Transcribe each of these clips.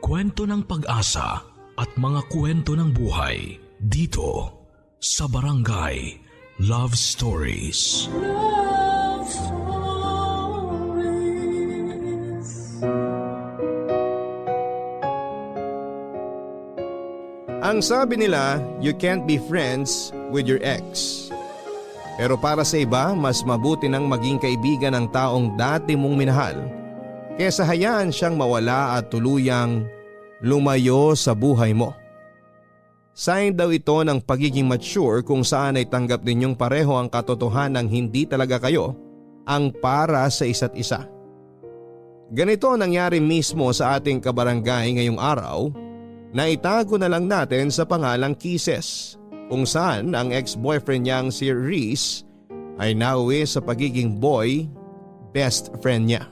kwento ng pag-asa at mga kwento ng buhay dito sa Barangay Love Stories. Love Stories. Ang sabi nila, you can't be friends with your ex. Pero para sa iba, mas mabuti nang maging kaibigan ng taong dati mong minahal kesa hayaan siyang mawala at tuluyang lumayo sa buhay mo. Sign daw ito ng pagiging mature kung saan ay tanggap ninyong pareho ang katotohanang hindi talaga kayo ang para sa isa't isa. Ganito ang nangyari mismo sa ating kabarangay ngayong araw na itago na lang natin sa pangalang Kisses, kung saan ang ex-boyfriend niyang si Reese ay nauwi sa pagiging boy best friend niya.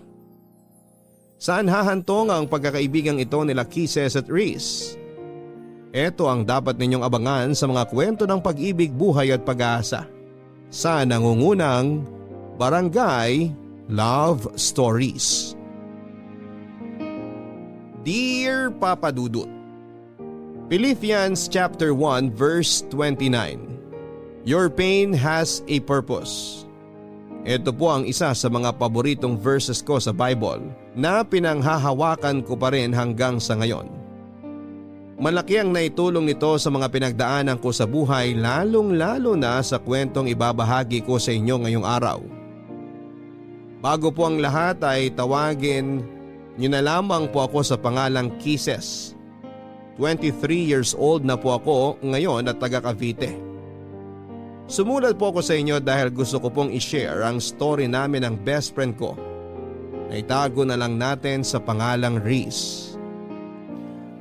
Saan hahantong ang pagkakaibigang ito nila Kisses at Reese? Ito ang dapat ninyong abangan sa mga kwento ng pag-ibig, buhay at pag-asa sa nangungunang Barangay Love Stories. Dear Papa Dudut, Philippians chapter 1 verse 29. Your pain has a purpose. Ito po ang isa sa mga paboritong verses ko sa Bible na pinanghahawakan ko pa rin hanggang sa ngayon. Malaki ang naitulong nito sa mga pinagdaanan ko sa buhay, lalong-lalo na sa kwentong ibabahagi ko sa inyo ngayong araw. Bago po ang lahat ay tawagin niyo na lamang po ako sa pangalang Kisses. 23 years old na po ako ngayon at taga Cavite. Sumulat po ako sa inyo dahil gusto ko pong i-share ang story namin ng best friend ko na itago na lang natin sa pangalang Reese.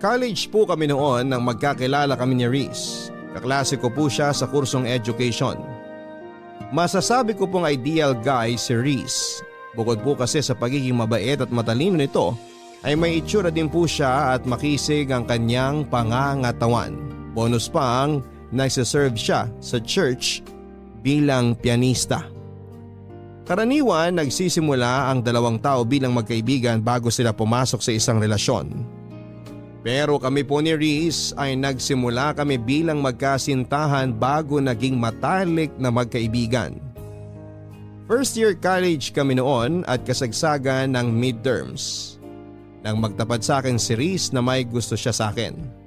College po kami noon nang magkakilala kami ni Reese. Kaklase ko po siya sa kursong education. Masasabi ko pong ideal guy si Reese. Bukod po kasi sa pagiging mabait at matalino nito, ay may itsura din po siya at makisig ang kanyang pangangatawan. Bonus pa ang nagsiserve siya sa church bilang pianista. Karaniwan nagsisimula ang dalawang tao bilang magkaibigan bago sila pumasok sa isang relasyon. Pero kami po ni Reese ay nagsimula kami bilang magkasintahan bago naging matalik na magkaibigan. First year college kami noon at kasagsagan ng midterms. Nang magtapat sa akin si Reese na may gusto siya sa akin.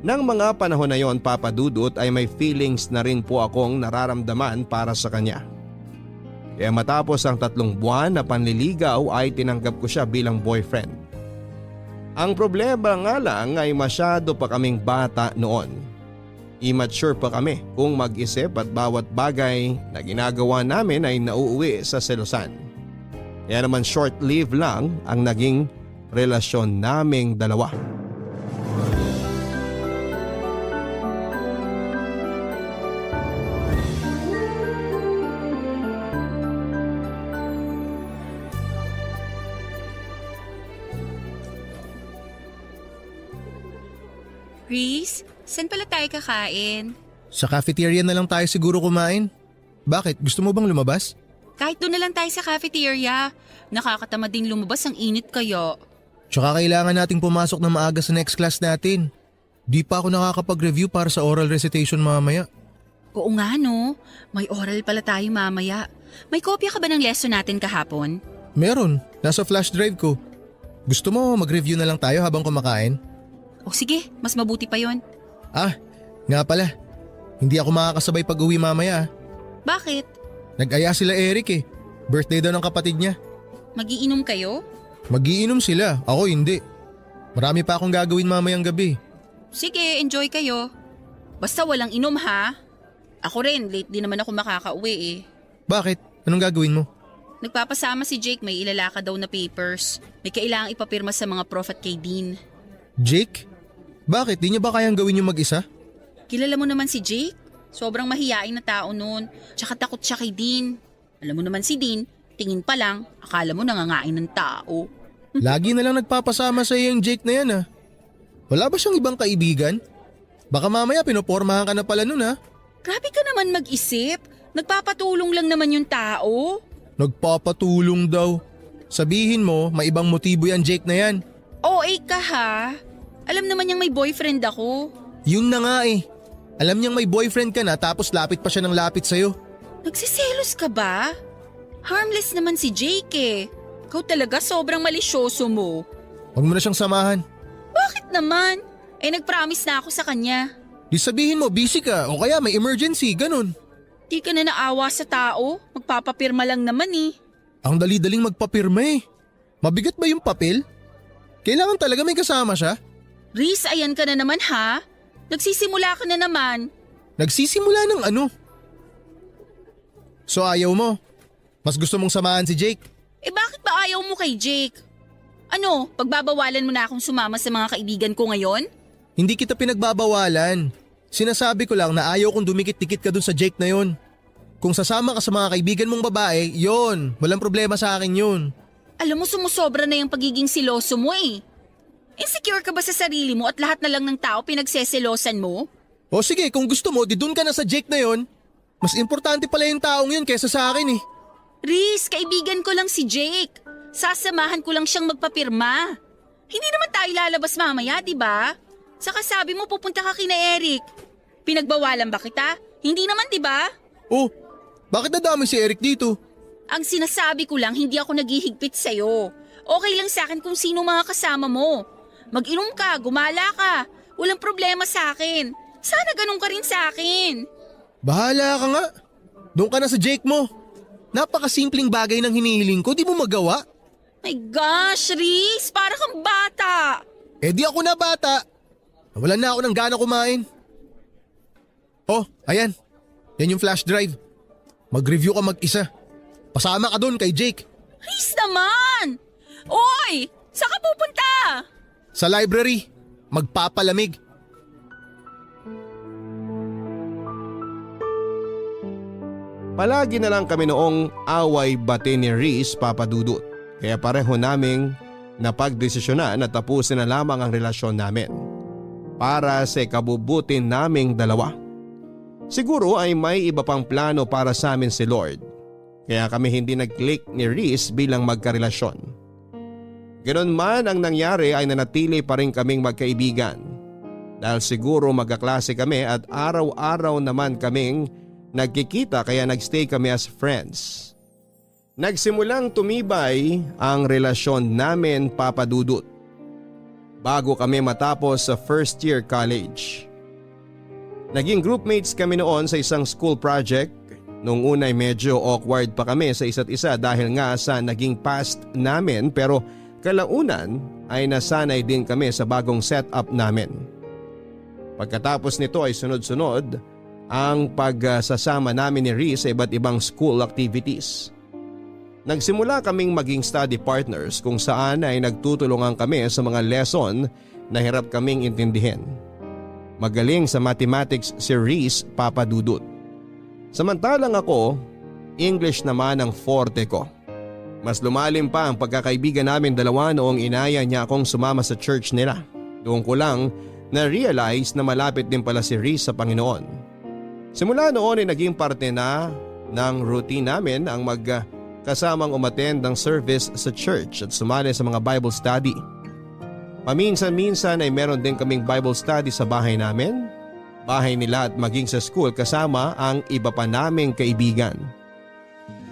Nang mga panahon na yon, Papa Dudut, ay may feelings na rin po akong nararamdaman para sa kanya. Kaya matapos ang 3 buwan na panliligaw ay tinanggap ko siya bilang boyfriend. Ang problema nga lang ay masyado pa kaming bata noon. Immature pa kami kung mag-isip at bawat bagay na ginagawa namin ay nauuwi sa selosan. Kaya naman short-lived lang ang naging relasyon naming dalawa. Reese, saan pala tayo kakain? Sa cafeteria na lang tayo siguro kumain. Bakit? Gusto mo bang lumabas? Kahit doon na lang tayo sa cafeteria. Nakakatamad ding lumabas, ang init kaya. Tsaka kailangan nating pumasok na maaga sa next class natin. Di pa ako nakakapag-review para sa oral recitation mamaya. Oo nga no, may oral pala tayo mamaya. May kopya ka ba ng lesson natin kahapon? Meron, nasa flash drive ko. Gusto mo mag-review na lang tayo habang kumakain? O sige, mas mabuti pa yon. Ah, nga pala. Hindi ako makakasabay pag-uwi mamaya. Bakit? Nag-aya sila Eric eh. Birthday daw ng kapatid niya. Magiinom kayo? Magiinom sila, ako hindi. Marami pa akong gagawin mamayang gabi. Sige, enjoy kayo. Basta walang inom ha. Ako rin, late din naman ako makakauwi eh. Bakit? Anong gagawin mo? Nagpapasama si Jake, may ilalaka daw na papers. May kailangang ipapirma sa mga prof at kay Dean. Jake? Bakit? Di niya ba kayang gawin yung mag-isa? Kilala mo naman si Jake? Sobrang mahiyain na tao noon. Tsaka takot siya kay Dean. Alam mo naman si Dean, tingin pa lang, akala mo nangangain ng tao. Lagi na lang nagpapasama sa yung Jake na yan ah. Wala ba siyang ibang kaibigan? Baka mamaya pinopormahan ka na pala nun ah. Grabe ka naman mag-isip. Nagpapatulong lang naman yung tao. Nagpapatulong daw. Sabihin mo, may ibang motibo yan Jake na yan. OA ka ha? Alam naman niyang may boyfriend ako. Yun na nga eh. Alam niyang may boyfriend ka na tapos lapit pa siya ng lapit sa'yo. Nagsiselos ka ba? Harmless naman si Jake eh. Ikaw talaga sobrang malisyoso mo. Huwag mo na siyang samahan. Bakit naman? Nagpromise na ako sa kanya. Di sabihin mo busy ka o kaya may emergency, ganun. Di ka na naawa sa tao. Magpapapirma lang naman eh. Ang dali-daling magpapirma eh. Mabigat ba yung papel? Kailangan talaga may kasama siya? Riz, ayan ka na naman ha? Nagsisimula ka na naman. Nagsisimula ng ano? So ayaw mo? Mas gusto mong samahan si Jake? Bakit ba ayaw mo kay Jake? Ano, pagbabawalan mo na akong sumama sa mga kaibigan ko ngayon? Hindi kita pinagbabawalan. Sinasabi ko lang na ayaw kong dumikit-dikit ka dun sa Jake na yon. Kung sasama ka sa mga kaibigan mong babae, yon, walang problema sa akin yun. Alam mo, sumusobra na yung pagiging siloso mo eh. Insecure ka ba sa sarili mo at lahat na lang ng tao pinagseselosan mo? O sige, kung gusto mo, di dun ka na sa Jake na yon. Mas importante pala yung taong yun kaysa sa akin eh. Riz, kaibigan ko lang si Jake. Sasamahan ko lang siyang magpapirma. Hindi naman tayo lalabas mamaya, di ba? Saka sabi mo pupunta ka kina Eric. Pinagbawalan ba kita? Hindi naman, di ba? Oh, bakit nadami si Eric dito? Ang sinasabi ko lang, hindi ako naghihigpit sa'yo. Okay lang sa akin kung sino mga kasama mo. Mag-inom ka, gumala ka. Walang problema sa akin. Sana ganun ka rin sa akin. Bahala ka nga. Doon ka na sa Jake mo. Napakasimpleng bagay ng hinihiling ko, di mo magawa? My gosh, Riz, para kang bata. Di ako na bata. Nawalan na ako ng gana kumain. Oh, ayan. Yan yung flash drive. Mag-review ka mag-isa. Pasama ka doon kay Jake. Riz naman! Oy! Saan ka pupunta? Sa library. Magpapalamig. Palagi na lang kami noong away bate ni Riz, Papa Dudut. Kaya pareho naming napagdesisyonan na tapusin na lamang ang relasyon namin. Para sa kabubuti naming dalawa. Siguro ay may iba pang plano para sa amin si Lord. Kaya kami hindi nag-click ni Riz bilang magkarelasyon. Ganon man ang nangyari ay nanatili pa rin kaming magkaibigan. Dahil siguro magkaklase kami at araw-araw naman kaming nagkikita kaya nagstay kami as friends. Nagsimulang tumibay ang relasyon namin, Papa Dudut. Bago kami matapos sa first year college. Naging groupmates kami noon sa isang school project. Nung unay medyo awkward pa kami sa isa't isa dahil nga sa naging past namin pero kalaunan ay nasanay din kami sa bagong setup namin. Pagkatapos nito ay sunod-sunod ang pagsasama namin ni Riz sa iba't ibang school activities. Nagsimula kaming maging study partners kung saan ay nagtutulungan kami sa mga lesson na hirap kaming intindihin. Magaling sa mathematics si Riz, Papa Dudut. Samantalang ako, English naman ang forte ko. Mas lumalim pa ang pagkakaibigan namin dalawa noong inaya niya akong sumama sa church nila. Doon ko lang na-realize na malapit din pala si Riz sa Panginoon. Simula noon ay naging parte na ng routine namin ang magkasamang umattend ng service sa church at sumali sa mga Bible study. Paminsan-minsan ay meron din kaming Bible study sa bahay namin, bahay nila at maging sa school kasama ang iba pa naming kaibigan.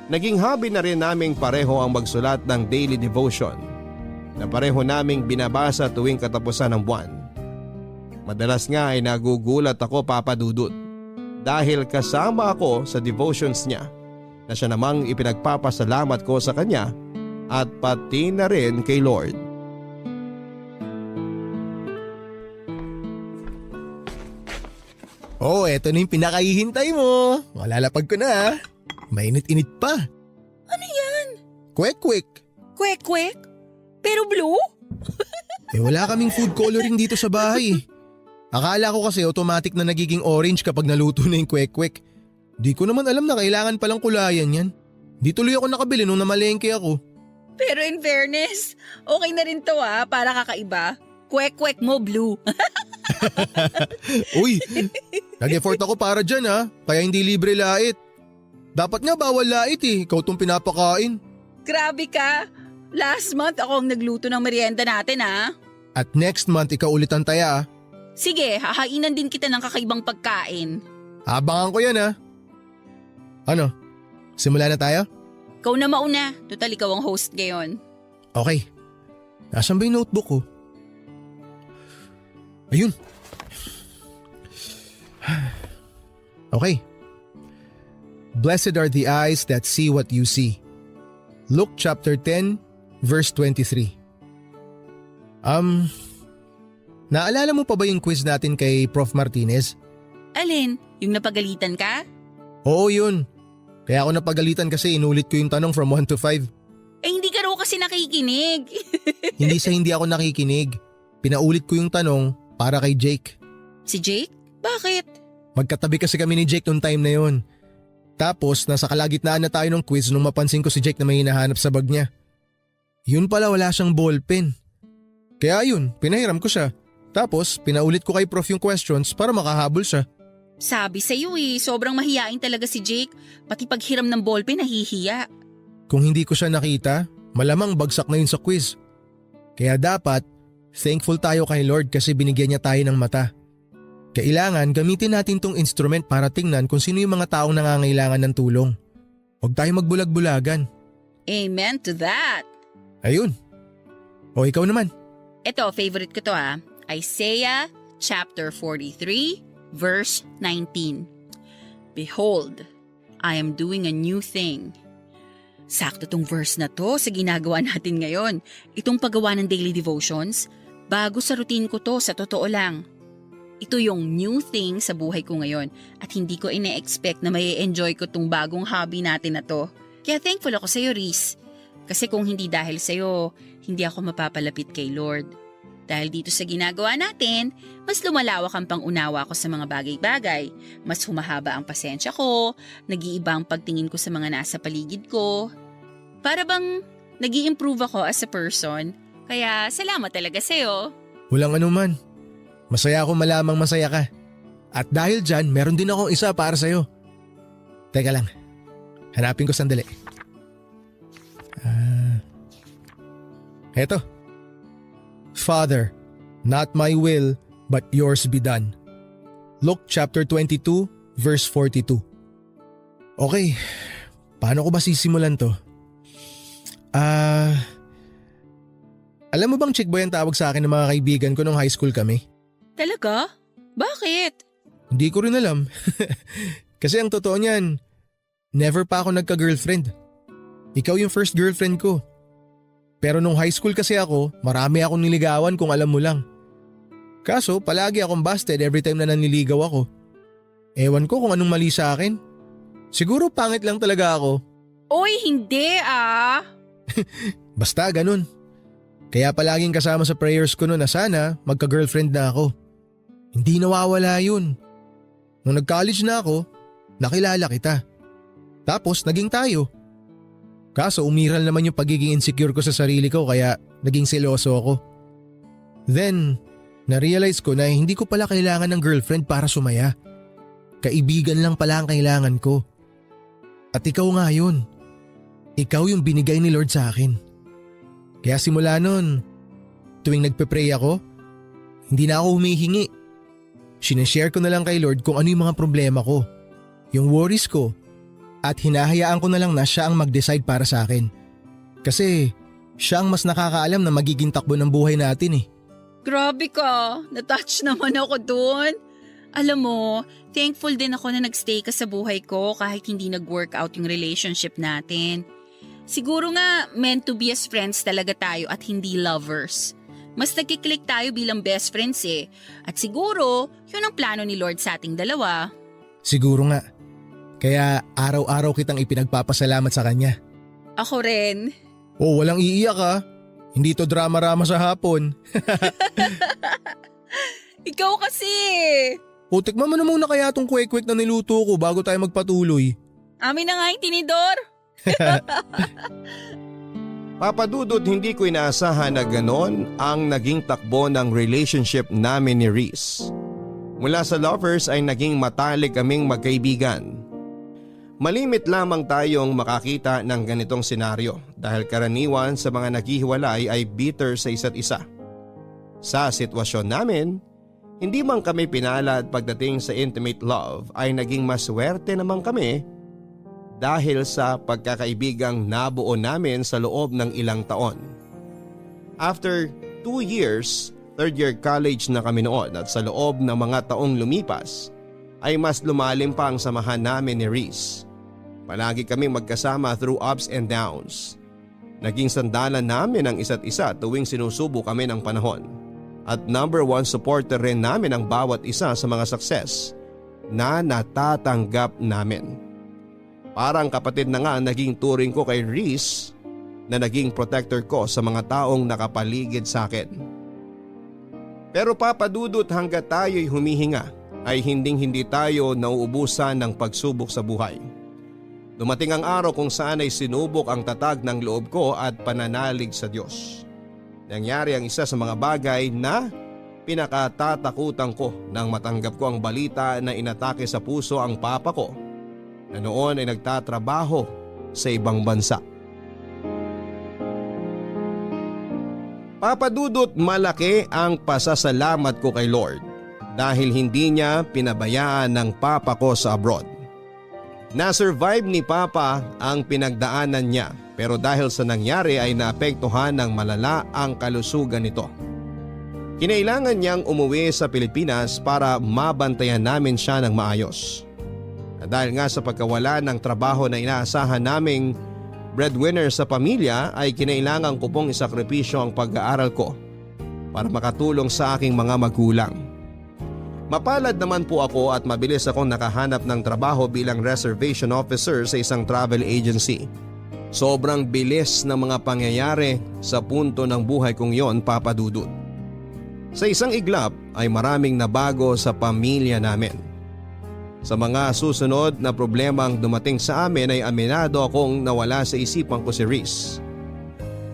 Naging hobby na rin naming pareho ang magsulat ng daily devotion na pareho naming binabasa tuwing katapusan ng buwan. Madalas nga ay nagugulat ako, Papa Dudut, dahil kasama ako sa devotions niya na siya namang ipinagpapasalamat ko sa kanya at pati na rin kay Lord. Oh, eto na yung pinakahihintay mo. Malalapag ko na. Mainit-init pa. Ano yan? Kwek-kwek. Kwek-kwek? Pero blue? Wala kaming food coloring dito sa bahay. Akala ko kasi automatic na nagiging orange kapag naluto na yung kwek-kwek. Di ko naman alam na kailangan palang kulayan yan. Di tuloy ako nakabili nung namalengke ako. Pero in fairness, okay na rin to para kakaiba. Kwek-kwek mo blue. Uy, nag-effort ako para dyan kaya hindi libre lait. Dapat nga bawal lait ikaw tong pinapakain. Grabe ka. Last month ako ang nagluto ng merienda natin At next month ikaw ulit ang taya ah. Sige, hahainan din kita ng kakaibang pagkain. Abangan ko yan ah. Ano? Simula na tayo? Ikaw na mauna, total ikaw ang host ngayon. Okay. Nasaan ba yung notebook ko? Ayun. Okay. Blessed are the eyes that see what you see. Luke chapter 10 verse 23. Naalala mo pa ba yung quiz natin kay Prof. Martinez? Alin, yung napagalitan ka? Oo yun. Kaya ako napagalitan kasi inulit ko yung tanong from 1 to 5. Eh hindi ka raw kasi nakikinig. Hindi ako nakikinig. Pinaulit ko yung tanong para kay Jake. Si Jake? Bakit? Magkatabi kasi kami ni Jake nung time na yun. Tapos nasa kalagitnaan na tayo ng quiz nung mapansin ko si Jake na may hinahanap sa bag niya. Yun pala wala siyang ballpen. Kaya yun, pinahiram ko siya. Tapos pinaulit ko kay Prof yung questions para makahabol siya. Sabi sa'yo sobrang mahiyain talaga si Jake. Pati paghiram ng ballpen nahihiya. Kung hindi ko siya nakita, malamang bagsak na yun sa quiz. Kaya dapat, thankful tayo kay Lord kasi binigyan niya tayo ng mata. Kailangan gamitin natin tong instrument para tingnan kung sino yung mga taong nangangailangan ng tulong. Huwag tayo magbulag-bulagan. Amen to that. Ayun. O ikaw naman. Ito, favorite ko to Isaiah chapter 43 verse 19. Behold, I am doing a new thing. Sakto tong verse na to sa ginagawa natin ngayon. Itong paggawa ng daily devotions, bago sa routine ko to, sa totoo lang. Ito yung new thing sa buhay ko ngayon at hindi ko ine-expect na may enjoy ko tong bagong hobby natin na to. Kaya thankful ako sa'yo, Reese. Kasi kung hindi dahil sa'yo, hindi ako mapapalapit kay Lord. Dahil dito sa ginagawa natin, mas lumalawak ang pangunawa ko sa mga bagay-bagay. Mas humahaba ang pasensya ko, nag-iiba ang pagtingin ko sa mga nasa paligid ko. Para bang nag-i-improve ako as a person. Kaya salamat talaga sa'yo. Walang anuman. Masaya ako malamang masaya ka. At dahil dyan, meron din akong isa para sa'yo. Teka lang, hanapin ko sandali. Eto. Father, not my will, but yours be done. Luke chapter 22, verse 42. Okay, paano ko ba sisimulan to? Alam mo bang chick boy ang tawag sa akin ng mga kaibigan ko nung high school kami? Talaga? Bakit? Hindi ko rin alam. Kasi ang totoo niyan, never pa ako nagka-girlfriend. Ikaw yung first girlfriend ko. Pero nung high school kasi ako, marami akong niligawan kung alam mo lang. Kaso palagi akong busted every time na nanliligaw ako. Ewan ko kung anong mali sa akin. Siguro pangit lang talaga ako. Oy, hindi Basta ganun. Kaya palaging kasama sa prayers ko noon na sana magka-girlfriend na ako. Hindi nawawala yun. Nung nag-college na ako, nakilala kita. Tapos naging tayo. Kaso umiral naman yung pagiging insecure ko sa sarili ko kaya naging seloso ako. Then, na-realize ko na hindi ko pala kailangan ng girlfriend para sumaya. Kaibigan lang pala ang kailangan ko. At ikaw nga yun. Ikaw yung binigay ni Lord sa akin. Kaya simula nun, tuwing nagpe-pray ako, hindi na ako humihingi. Sinashare ko na lang kay Lord kung ano yung mga problema ko, yung worries ko, at hinahayaan ko na lang na siya ang mag-decide para sa akin. Kasi siya ang mas nakakaalam na magiging takbo ng buhay natin eh. Grabe ka, natouch naman ako dun. Alam mo, thankful din ako na nagstay ka sa buhay ko kahit hindi nag-work out yung relationship natin. Siguro nga meant to be as friends talaga tayo at hindi lovers. Mas nagkiklik tayo bilang best friends eh. At siguro, yun ang plano ni Lord sa ating dalawa. Siguro nga. Kaya araw-araw kitang ipinagpapasalamat sa kanya. Ako rin. Oh, walang iiyak ah. Hindi to drama-rama sa hapon. Ikaw kasi. O, tikman mo na muna kaya tong kwek-kwek na niluto ko bago tayo magpatuloy. Amin na nga yung tinidor. Papadudot, hindi ko inaasahan na ganon ang naging takbo ng relationship namin ni Reese. Mula sa lovers ay naging matalik kaming magkaibigan. Malimit lamang tayong makakita ng ganitong senaryo dahil karaniwan sa mga naghihiwalay ay bitter sa isa't isa. Sa sitwasyon namin, hindi man kami pinalad pagdating sa intimate love ay naging maswerte naman kami dahil sa pagkakaibigang nabuo namin sa loob ng ilang taon. After 2 years, third year college na kami noon at sa loob ng mga taong lumipas ay mas lumalim pa ang samahan namin ni Reese. Palagi kami magkasama through ups and downs. Naging sandalan namin ang isa't isa tuwing sinusubo kami ng panahon. At number 1 supporter rin namin ang bawat isa sa mga success na natatanggap namin. Parang kapatid na nga ang naging turing ko kay Reese na naging protector ko sa mga taong nakapaligid sa akin. Pero Papa Dudut, hanggat tayo'y humihinga ay hindi tayo nauubusan ng pagsubok sa buhay. Dumating ang araw kung saan ay sinubok ang tatag ng loob ko at pananalig sa Diyos. Nangyari ang isa sa mga bagay na pinakatatakutan ko nang matanggap ko ang balita na inatake sa puso ang papa ko na noon ay nagtatrabaho sa ibang bansa. Papa Dudut, malaki ang pasasalamat ko kay Lord dahil hindi niya pinabayaan ng papa ko sa abroad. Na-survive ni Papa ang pinagdaanan niya pero dahil sa nangyari ay naapektuhan ng malala ang kalusugan nito. Kinailangan niyang umuwi sa Pilipinas para mabantayan namin siya ng maayos. At dahil nga sa pagkawala ng trabaho na inaasahan naming breadwinner sa pamilya ay kinailangan ko pong isakripisyo ang pag-aaral ko para makatulong sa aking mga magulang. Mapalad naman po ako at mabilis akong nakahanap ng trabaho bilang reservation officer sa isang travel agency. Sobrang bilis ng mga pangyayari sa punto ng buhay kong yon, Papa Dudut. Sa isang iglap ay maraming nabago sa pamilya namin. Sa mga susunod na problemang dumating sa amin ay aminado akong nawala sa isipan ko si Reese.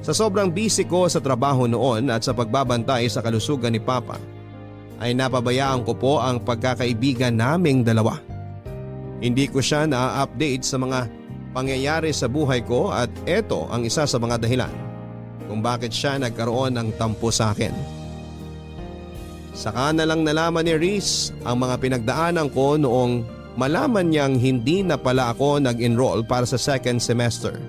Sa sobrang busy ko sa trabaho noon at sa pagbabantay sa kalusugan ni Papa, ay napabayaan ko po ang pagkakaibigan naming dalawa. Hindi ko siya na-update sa mga pangyayari sa buhay ko at eto ang isa sa mga dahilan kung bakit siya nagkaroon ng tampo sa akin. Saka na lang nalaman ni Reese ang mga pinagdaanan ko noong malaman niyang hindi na pala ako nag-enroll para sa second semester.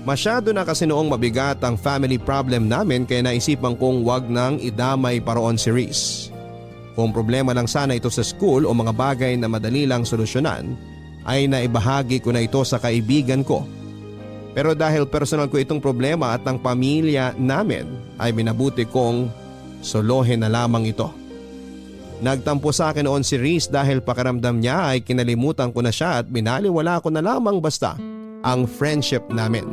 Masyado na kasi noong mabigat ang family problem namin kaya naisipan kong wag nang idamay pa roon si Reese. Kung problema lang sana ito sa school o mga bagay na madali lang solusyonan, ay naibahagi ko na ito sa kaibigan ko. Pero dahil personal ko itong problema at ng pamilya namin, ay minabuti kong solohin na lamang ito. Nagtampo sa akin noon si Reese dahil pakiramdam niya ay kinalimutan ko na siya at binaliwala ko na lamang basta ang friendship namin.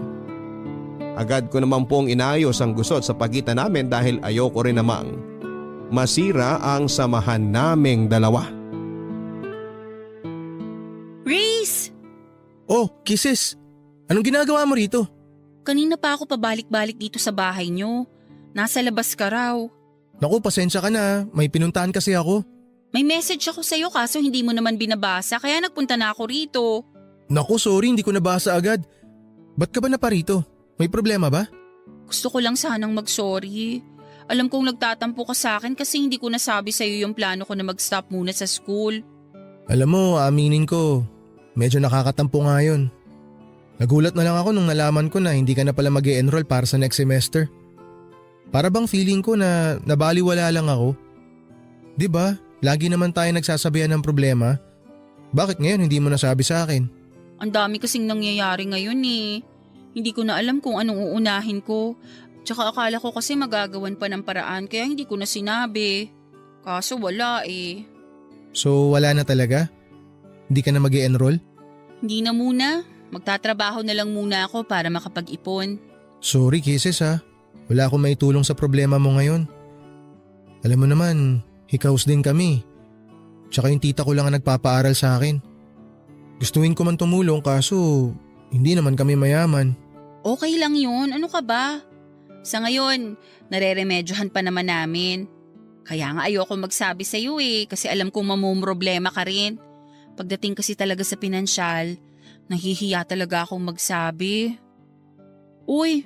Agad ko naman pong inayos ang gusot sa pagitan namin dahil ayoko rin namang masira ang samahan naming dalawa. Reese! Oh, Kisses! Anong ginagawa mo rito? Kanina pa ako pabalik-balik dito sa bahay niyo. Nasa labas ka raw. Naku, pasensya ka na. May pinuntahan kasi ako. May message ako sa'yo kaso hindi mo naman binabasa kaya nagpunta na ako rito. Naku, sorry, hindi ko nabasa agad. Ba't ka ba na pa rito? May problema ba? Gusto ko lang sanang mag-sorry. Alam kong nagtatampo ka sa akin kasi hindi ko nasabi sa'yo yung plano ko na mag-stop muna sa school. Alam mo, aminin ko, medyo nakakatampo nga yun. Nagulat na lang ako nung nalaman ko na hindi ka na pala mag-e-enroll para sa next semester. Para bang feeling ko na nabaliwala lang ako. 'Di ba? Lagi naman tayo nagsasabihan ng problema. Bakit ngayon hindi mo nasabi sa akin? Ang dami kasing nangyayari ngayon eh. Hindi ko na alam kung anong uunahin ko. Tsaka akala ko kasi magagawan pa ng paraan kaya hindi ko na sinabi. Kaso wala eh. So wala na talaga? Hindi ka na mag-e-enroll? Hindi na muna. Magtatrabaho na lang muna ako para makapag-ipon. Sorry Kisses ha. Wala akong maitulong sa problema mo ngayon. Alam mo naman, hikaos din kami. Tsaka yung tita ko lang ang nagpapaaral sa akin. Gustuin ko man tumulong kaso hindi naman kami mayaman. Okay lang yun. Ano ka ba? Sa ngayon, nareremedyohan pa naman namin. Kaya nga ayoko magsabi sa iyo eh kasi alam kong mamumroblema ka rin. Pagdating kasi talaga sa pinansyal, nahihiya talaga akong magsabi. Uy,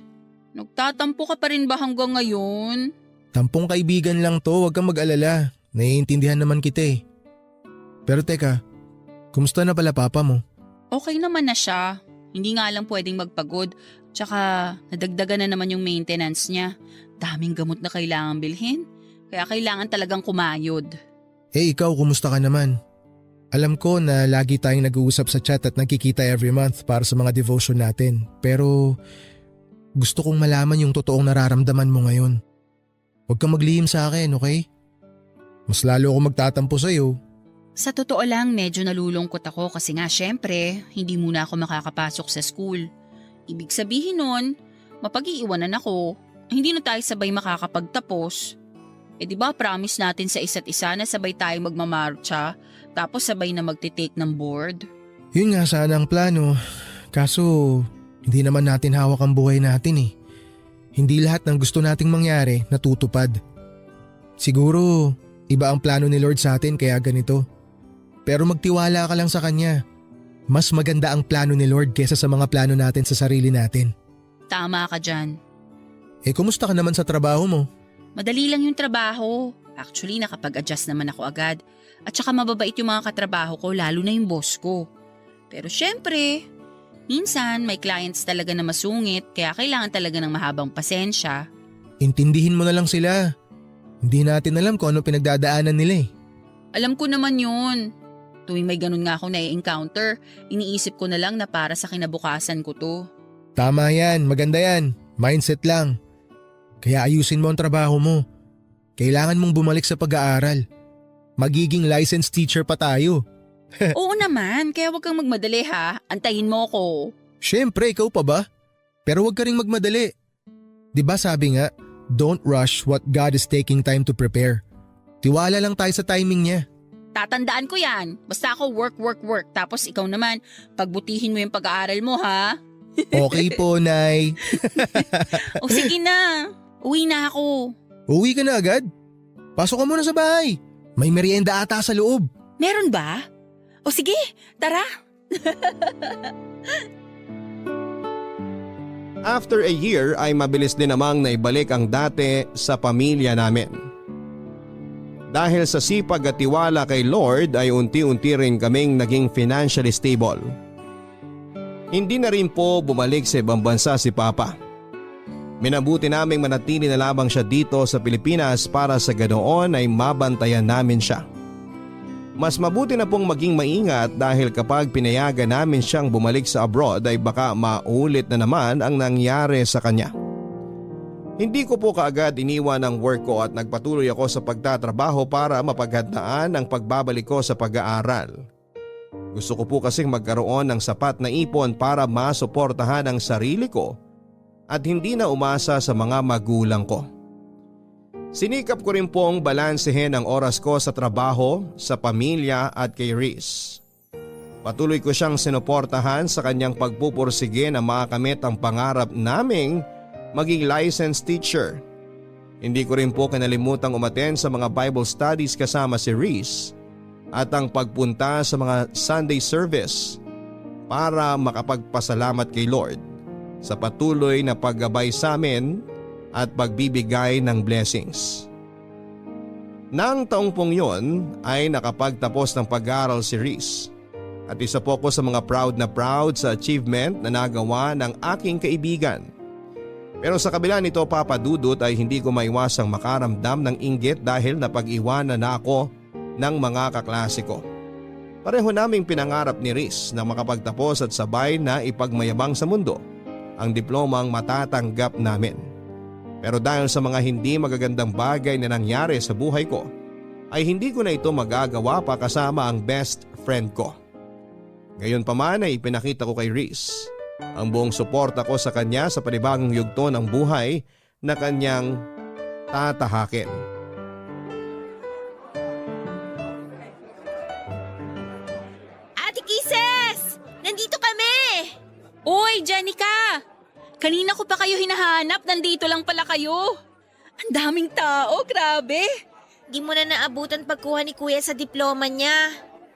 nagtatampo ka pa rin ba hanggang ngayon? Tampong kaibigan lang to, huwag kang mag-alala. Naiintindihan naman kita eh. Pero teka, kumusta na pala papa mo? Okay naman na siya. Hindi nga lang pwedeng magpagod. Tsaka nadagdagan na naman yung maintenance niya. Daming gamot na kailangan bilhin. Kaya kailangan talagang kumayod. Eh ikaw, kumusta ka naman? Alam ko na lagi tayong nag-uusap sa chat at nagkikita every month para sa mga devotion natin. Pero gusto kong malaman yung totoong nararamdaman mo ngayon. Huwag kang maglihim sa akin, okay? Mas lalo ako magtatampo sa'yo. Sa totoo lang, medyo nalulungkot ako kasi nga syempre, hindi muna ako makakapasok sa school. Ibig sabihin nun, mapag-iiwanan ako. Hindi na tayo sabay makakapagtapos. Eh di ba promise natin sa isa't isa na sabay tayong magmamarcha, tapos sabay na magtitake ng board? Yun nga sana ang plano. Kaso, hindi naman natin hawak ang buhay natin eh. Hindi lahat ng gusto nating mangyari natutupad. Siguro, iba ang plano ni Lord sa atin kaya ganito. Pero magtiwala ka lang sa Kanya. Mas maganda ang plano ni Lord kesa sa mga plano natin sa sarili natin. Tama ka dyan. Eh kumusta ka naman sa trabaho mo? Madali lang yung trabaho. Actually, nakapag-adjust naman ako agad. At saka mababait yung mga katrabaho ko, lalo na yung boss ko. Pero syempre, minsan may clients talaga na masungit kaya kailangan talaga ng mahabang pasensya. Intindihin mo na lang sila. Hindi natin alam kung ano pinagdadaanan nila eh. Alam ko naman yun. Tuwing may ganun nga akong nai-encounter, iniisip ko na lang na para sa kinabukasan ko to. Tama yan, maganda yan. Mindset lang. Kaya ayusin mo ang trabaho mo. Kailangan mong bumalik sa pag-aaral. Magiging licensed teacher pa tayo. Oo naman, kaya wag kang magmadali ha. Antayin mo ko. Siyempre, ikaw pa ba? Pero wag ka ring magmadali. 'Di ba sabi nga, don't rush what God is taking time to prepare. Tiwala lang tayo sa timing niya. Tatandaan ko yan. Basta ako work. Tapos ikaw naman, pagbutihin mo yung pag-aaral mo ha. Okay po, Nay. O sige na, uwi na ako. Uwi ka na agad? Pasok ka muna sa bahay. May merienda ata sa loob. Meron ba? O sige, tara. After a year ay mabilis din namang naibalik ang dati sa pamilya namin. Dahil sa sipag at tiwala kay Lord ay unti-unti rin kaming naging financially stable. Hindi na rin po bumalik sa ibang bansa si Papa. Minabuti naming manatili na lamang siya dito sa Pilipinas para sa ganoon ay mabantayan namin siya. Mas mabuti na pong maging maingat dahil kapag pinayagan namin siyang bumalik sa abroad ay baka maulit na naman ang nangyari sa kanya. Hindi ko po kaagad iniwan ang work ko at nagpatuloy ako sa pagtatrabaho para mapaghandaan ang pagbabalik ko sa pag-aaral. Gusto ko po kasing magkaroon ng sapat na ipon para masuportahan ang sarili ko at hindi na umasa sa mga magulang ko. Sinikap ko rin pong balansehin ang oras ko sa trabaho, sa pamilya at kay Riz. Patuloy ko siyang sinuportahan sa kanyang pagpupursige na makamit ang pangarap naming maging licensed teacher. Hindi ko rin po kinalimutang umattend sa mga Bible studies kasama si Riz at ang pagpunta sa mga Sunday service para makapagpasalamat kay Lord sa patuloy na paggabay sa amin at pagbibigay ng blessings. Nang taong pong yon ay nakapagtapos ng pag-aaral si Riz at isa po ko sa mga proud sa achievement na nagawa ng aking kaibigan. Pero sa kabila nito Papa Dudut ay hindi ko maiwasang makaramdam ng inggit dahil napag-iwanan na ako ng mga kaklase ko. Pareho naming pinangarap ni Riz na makapagtapos at sabay na ipagmayabang sa mundo ang diplomang matatanggap namin. Pero dahil sa mga hindi magagandang bagay na nangyari sa buhay ko ay hindi ko na ito magagawa pa kasama ang best friend ko. Gayunpaman ay ipinakita ko kay Riz ang buong suporta ko sa kanya sa panibagong yugto ng buhay na kanyang tatahakin. Ate Kisses! Nandito kami! Uy, Janica! Kanina ko pa kayo hinahanap, nandito lang pala kayo. Ang daming tao, grabe. Di mo na naabutan pagkuha ni Kuya sa diploma niya.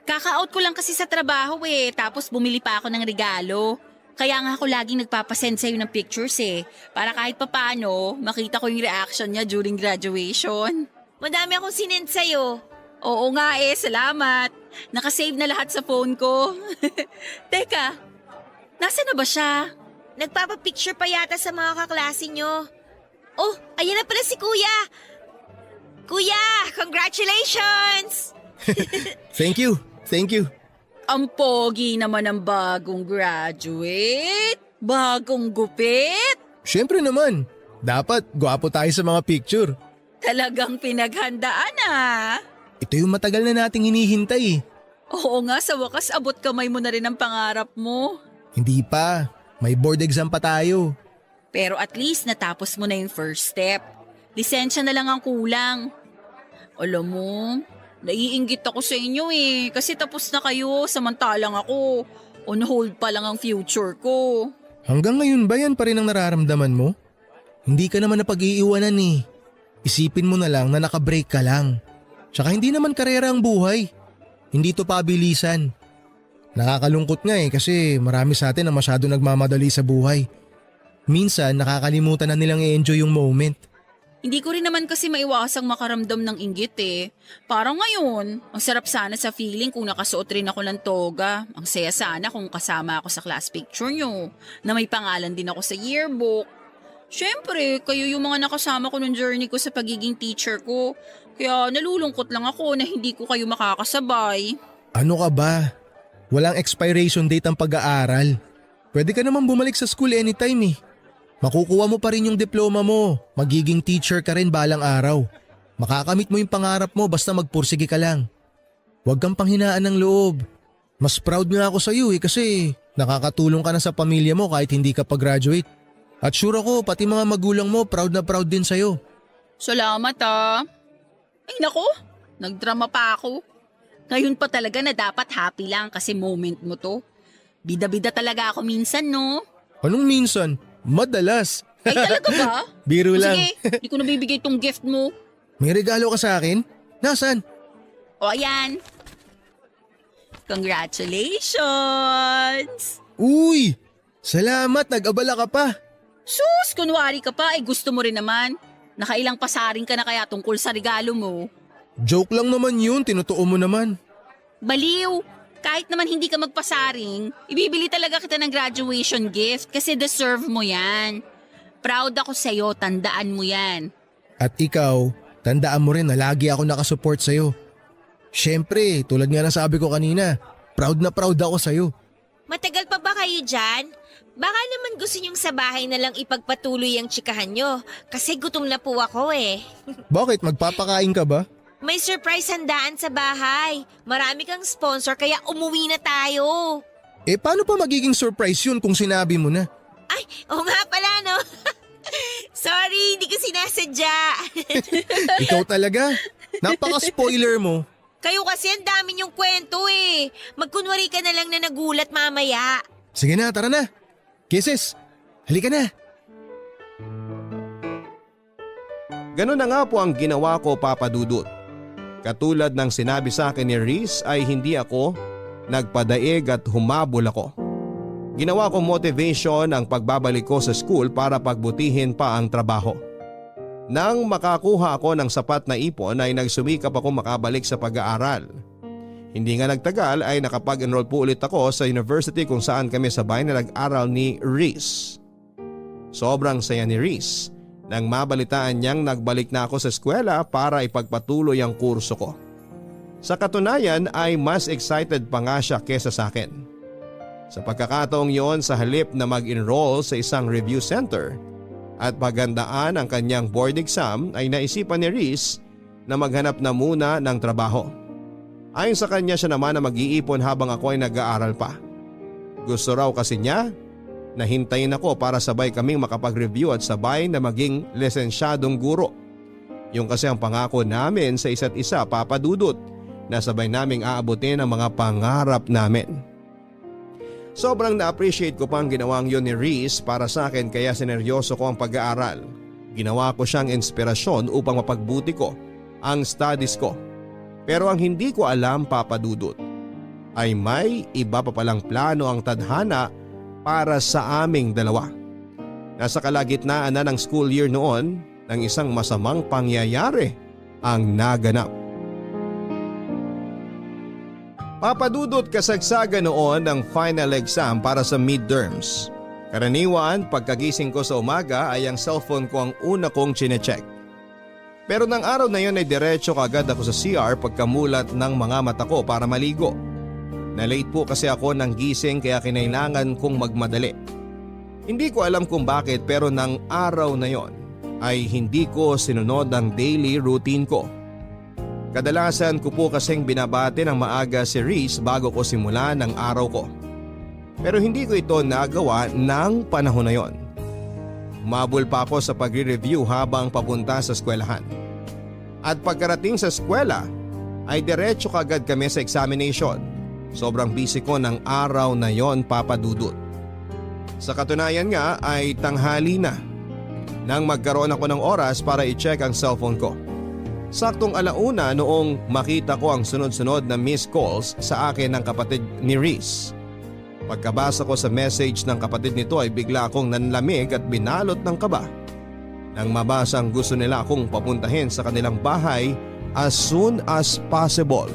Kaka-out ko lang kasi sa trabaho tapos bumili pa ako ng regalo. Kaya nga ako laging nagpapasend sa'yo ng pictures para kahit papaano makita ko yung reaction niya during graduation. Madami akong sinend sa'yo. Oo nga salamat. Nakasave na lahat sa phone ko. Teka, nasa na ba siya? Nagpapapicture pa yata sa mga kaklase nyo. Oh, ayan na pala si Kuya. Kuya, congratulations! Thank you. Ang pogi naman ng bagong graduate. Bagong gupit. Siyempre naman, dapat gwapo tayo sa mga picture. Talagang pinaghandaan Ito yung matagal na nating hinihintay. Oo nga, sa wakas abot kamay mo na rin ang pangarap mo. Hindi pa, may board exam pa tayo. Pero at least natapos mo na yung first step. Lisensya na lang ang kulang. Alam mo, naiinggit ako sa inyo kasi tapos na kayo samantalang ako. On hold pa lang ang future ko. Hanggang ngayon ba yan pa rin ang nararamdaman mo? Hindi ka naman napag-iiwanan Isipin mo na lang na nakabreak ka lang. Tsaka hindi naman karera ang buhay. Hindi to pabilisan. Nakakalungkot nga kasi marami sa atin na masyado nagmamadali sa buhay. Minsan nakakalimutan na nilang i-enjoy yung moment. Hindi ko rin naman kasi maiwasang makaramdam ng inggit Parang ngayon, ang sarap sana sa feeling kung nakasuot rin ako ng toga. Ang saya sana kung kasama ako sa class picture nyo, na may pangalan din ako sa yearbook. Siyempre, kayo yung mga nakasama ko ng journey ko sa pagiging teacher ko. Kaya nalulungkot lang ako na hindi ko kayo makakasabay. Ano ka ba? Walang expiration date ang pag-aaral. Pwede ka naman bumalik sa school anytime Makukuha mo pa rin yung diploma mo. Magiging teacher ka rin balang araw. Makakamit mo yung pangarap mo basta magpursige ka lang. Huwag kang panghinaan ng loob. Mas proud nga ako sa iyo kasi nakakatulong ka na sa pamilya mo kahit hindi ka pa-graduate. At sure ako pati mga magulang mo proud na proud din sa'yo. Salamat Ay nako, nagdrama pa ako. Ngayon pa talaga na dapat happy lang kasi moment mo to. Bida-bida talaga ako minsan no? Anong minsan? Madalas. Ay talaga ba? Biro lang. Sige, di ko nabibigay tong gift mo. May regalo ka sa akin? Nasaan? O ayan. Congratulations! Uy! Salamat, nag-abala ka pa. Sus, kunwari ka pa, gusto mo rin naman. Nakailang pasaring ka na kaya tungkol sa regalo mo. Joke lang naman yun, tinutuo mo naman. Baliw! Kahit naman hindi ka magpasaring, ibibili talaga kita ng graduation gift kasi deserve mo yan. Proud ako sa'yo, tandaan mo yan. At ikaw, tandaan mo rin na lagi ako nakasupport sa'yo. Siyempre, tulad nga ng sabi ko kanina, proud na proud ako sa'yo. Matagal pa ba kayo dyan? Baka naman gusto nyong sa bahay na lang ipagpatuloy ang tsikahan nyo. Kasi gutom na po ako Bakit, magpapakain ka ba? May surprise handaan sa bahay. Marami kang sponsor kaya umuwi na tayo. Paano pa magiging surprise yun kung sinabi mo na? Ay, oo nga pala no. Sorry, hindi ko sinasadya. Ikaw talaga? Napaka-spoiler mo. Kayo kasi ang dami niyong kwento Magkunwari ka na lang na nagulat mamaya. Sige na, tara na. Kisses, halika na. Ganun na nga po ang ginawa ko, Papa Dudut. Katulad ng sinabi sa akin ni Riz ay hindi ako nagpadaig at humabol ako. Ginawa ko motivation ang pagbabalik ko sa school para pagbutihin pa ang trabaho. Nang makakuha ako ng sapat na ipon ay nagsumikap ako makabalik sa pag-aaral. Hindi nga nagtagal ay nakapag-enroll po ulit ako sa university kung saan kami sabay na nag-aral ni Riz. Sobrang saya ni Riz nang mabalitaan niyang nagbalik na ako sa eskwela para ipagpatuloy ang kurso ko. Sa katunayan ay mas excited pa nga siya kesa sa akin. Sa pagkakataong yon, sa halip na mag-enroll sa isang review center at paghandaan ang kanyang board exam ay naisipan ni Riz na maghanap na muna ng trabaho. Ayon sa kanya, siya naman na mag-iipon habang ako ay nag-aaral pa. Gusto raw kasi niya na hintayin ako para sabay kaming makapag-review at sabay na maging lisensyadong guro. Yung kasi ang pangako namin sa isa't isa, Papa Dudut, na sabay naming aabutin ang mga pangarap namin. Sobrang na-appreciate ko pang ginawang yun ni Riz para sa akin kaya sineryoso ko ang pag-aaral. Ginawa ko siyang inspirasyon upang mapagbuti ko ang studies ko. Pero ang hindi ko alam, Papa Dudut, ay may iba pa palang plano ang tadhana para sa aming dalawa. Nasa kalagitnaan na ng school year noon nang isang masamang pangyayari ang naganap. Papadudot kasagsagan noon ng final exam para sa midterms. Karaniwan pagkagising ko sa umaga ay ang cellphone ko ang una kong chinecheck. Pero ng araw na yon ay diretso kagad ako sa CR pagkamulat ng mga mata ko para maligo. Na-late po kasi ako ng gising kaya kinailangan kong magmadali. Hindi ko alam kung bakit pero ng araw na yon ay hindi ko sinunod ang daily routine ko. Kadalasan ko po kasing binabati ng maaga si Reese bago ko simula ng araw ko. Pero hindi ko ito nagawa ng panahon na yon. Umabol pa ako sa pagre-review habang papunta sa eskwelahan. At pagkarating sa eskwela ay diretso kagad kami sa examination. Sobrang busy ko ng araw na yon, Papa Dudut. Sa katunayan nga ay tanghali na nang magkaroon ako ng oras para i-check ang cellphone ko. Saktong 1:00 noong makita ko ang sunod-sunod na missed calls sa akin ng kapatid ni Reese. Pagkabasa ko sa message ng kapatid nito ay bigla akong nanlamig at binalot ng kaba. Nang mabasang gusto nila akong papuntahin sa kanilang bahay as soon as possible.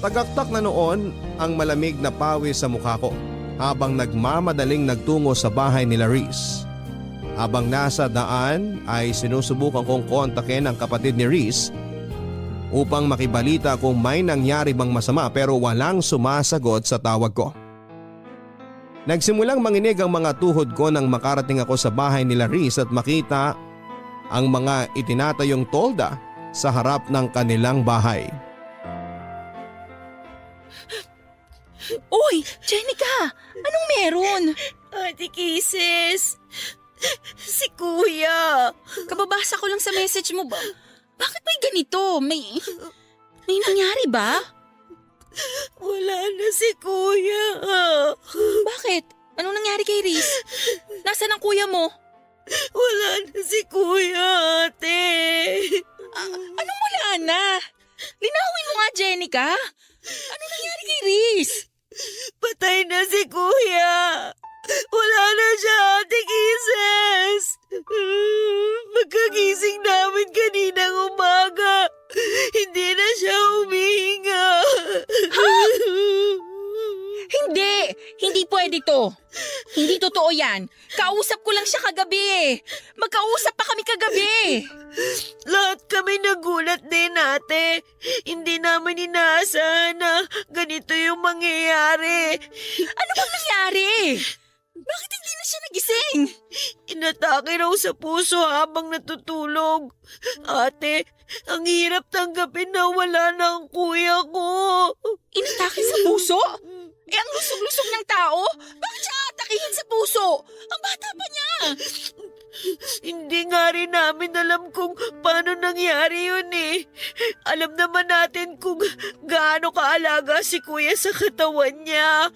Tagaktak na noon ang malamig na pawis sa mukha ko habang nagmamadaling nagtungo sa bahay nila Reese. Habang nasa daan ay sinusubukan kong kontakin ang kapatid ni Reese upang makibalita kung may nangyari bang masama pero walang sumasagot sa tawag ko. Nagsimulang manginig ang mga tuhod ko nang makarating ako sa bahay nila Reese at makita ang mga itinatayong tolda sa harap ng kanilang bahay. Uy, Jenica! Anong meron? Ate Kisses, si Kuya. Kababasa ko lang sa message mo ba? Bakit may ganito? May nangyari ba? Wala na si Kuya. Bakit? Anong nangyari kay Reese? Nasaan ang kuya mo? Wala na si Kuya, ate. Anong wala na? Linawin mo nga, Jenica. Anong nangyari kay Reese? Patay na si Kuya. Wala na siya, Ate Kisses. Pagkagising namin kaninang umaga, hindi na siya humihinga. Hindi pwede to. Hindi totoo yan. Kausap ko lang siya kagabi eh. Magkausap pa kami kagabi. Lahat kami nagulat din, ate. Hindi namin inaasahan na ganito yung mangyayari. Ano bang nangyari? Bakit hindi na siya nagising? Inatake raw sa puso habang natutulog. Ate, ang hirap tanggapin na wala na ang kuya ko. Inatake sa puso? Eh ang lusog-lusog ng tao? Bakit siya atakihin sa puso? Ang bata pa niya. Hindi nga rin namin alam kung paano nangyari yun eh. Alam naman natin kung gaano kaalaga si kuya sa katawan niya.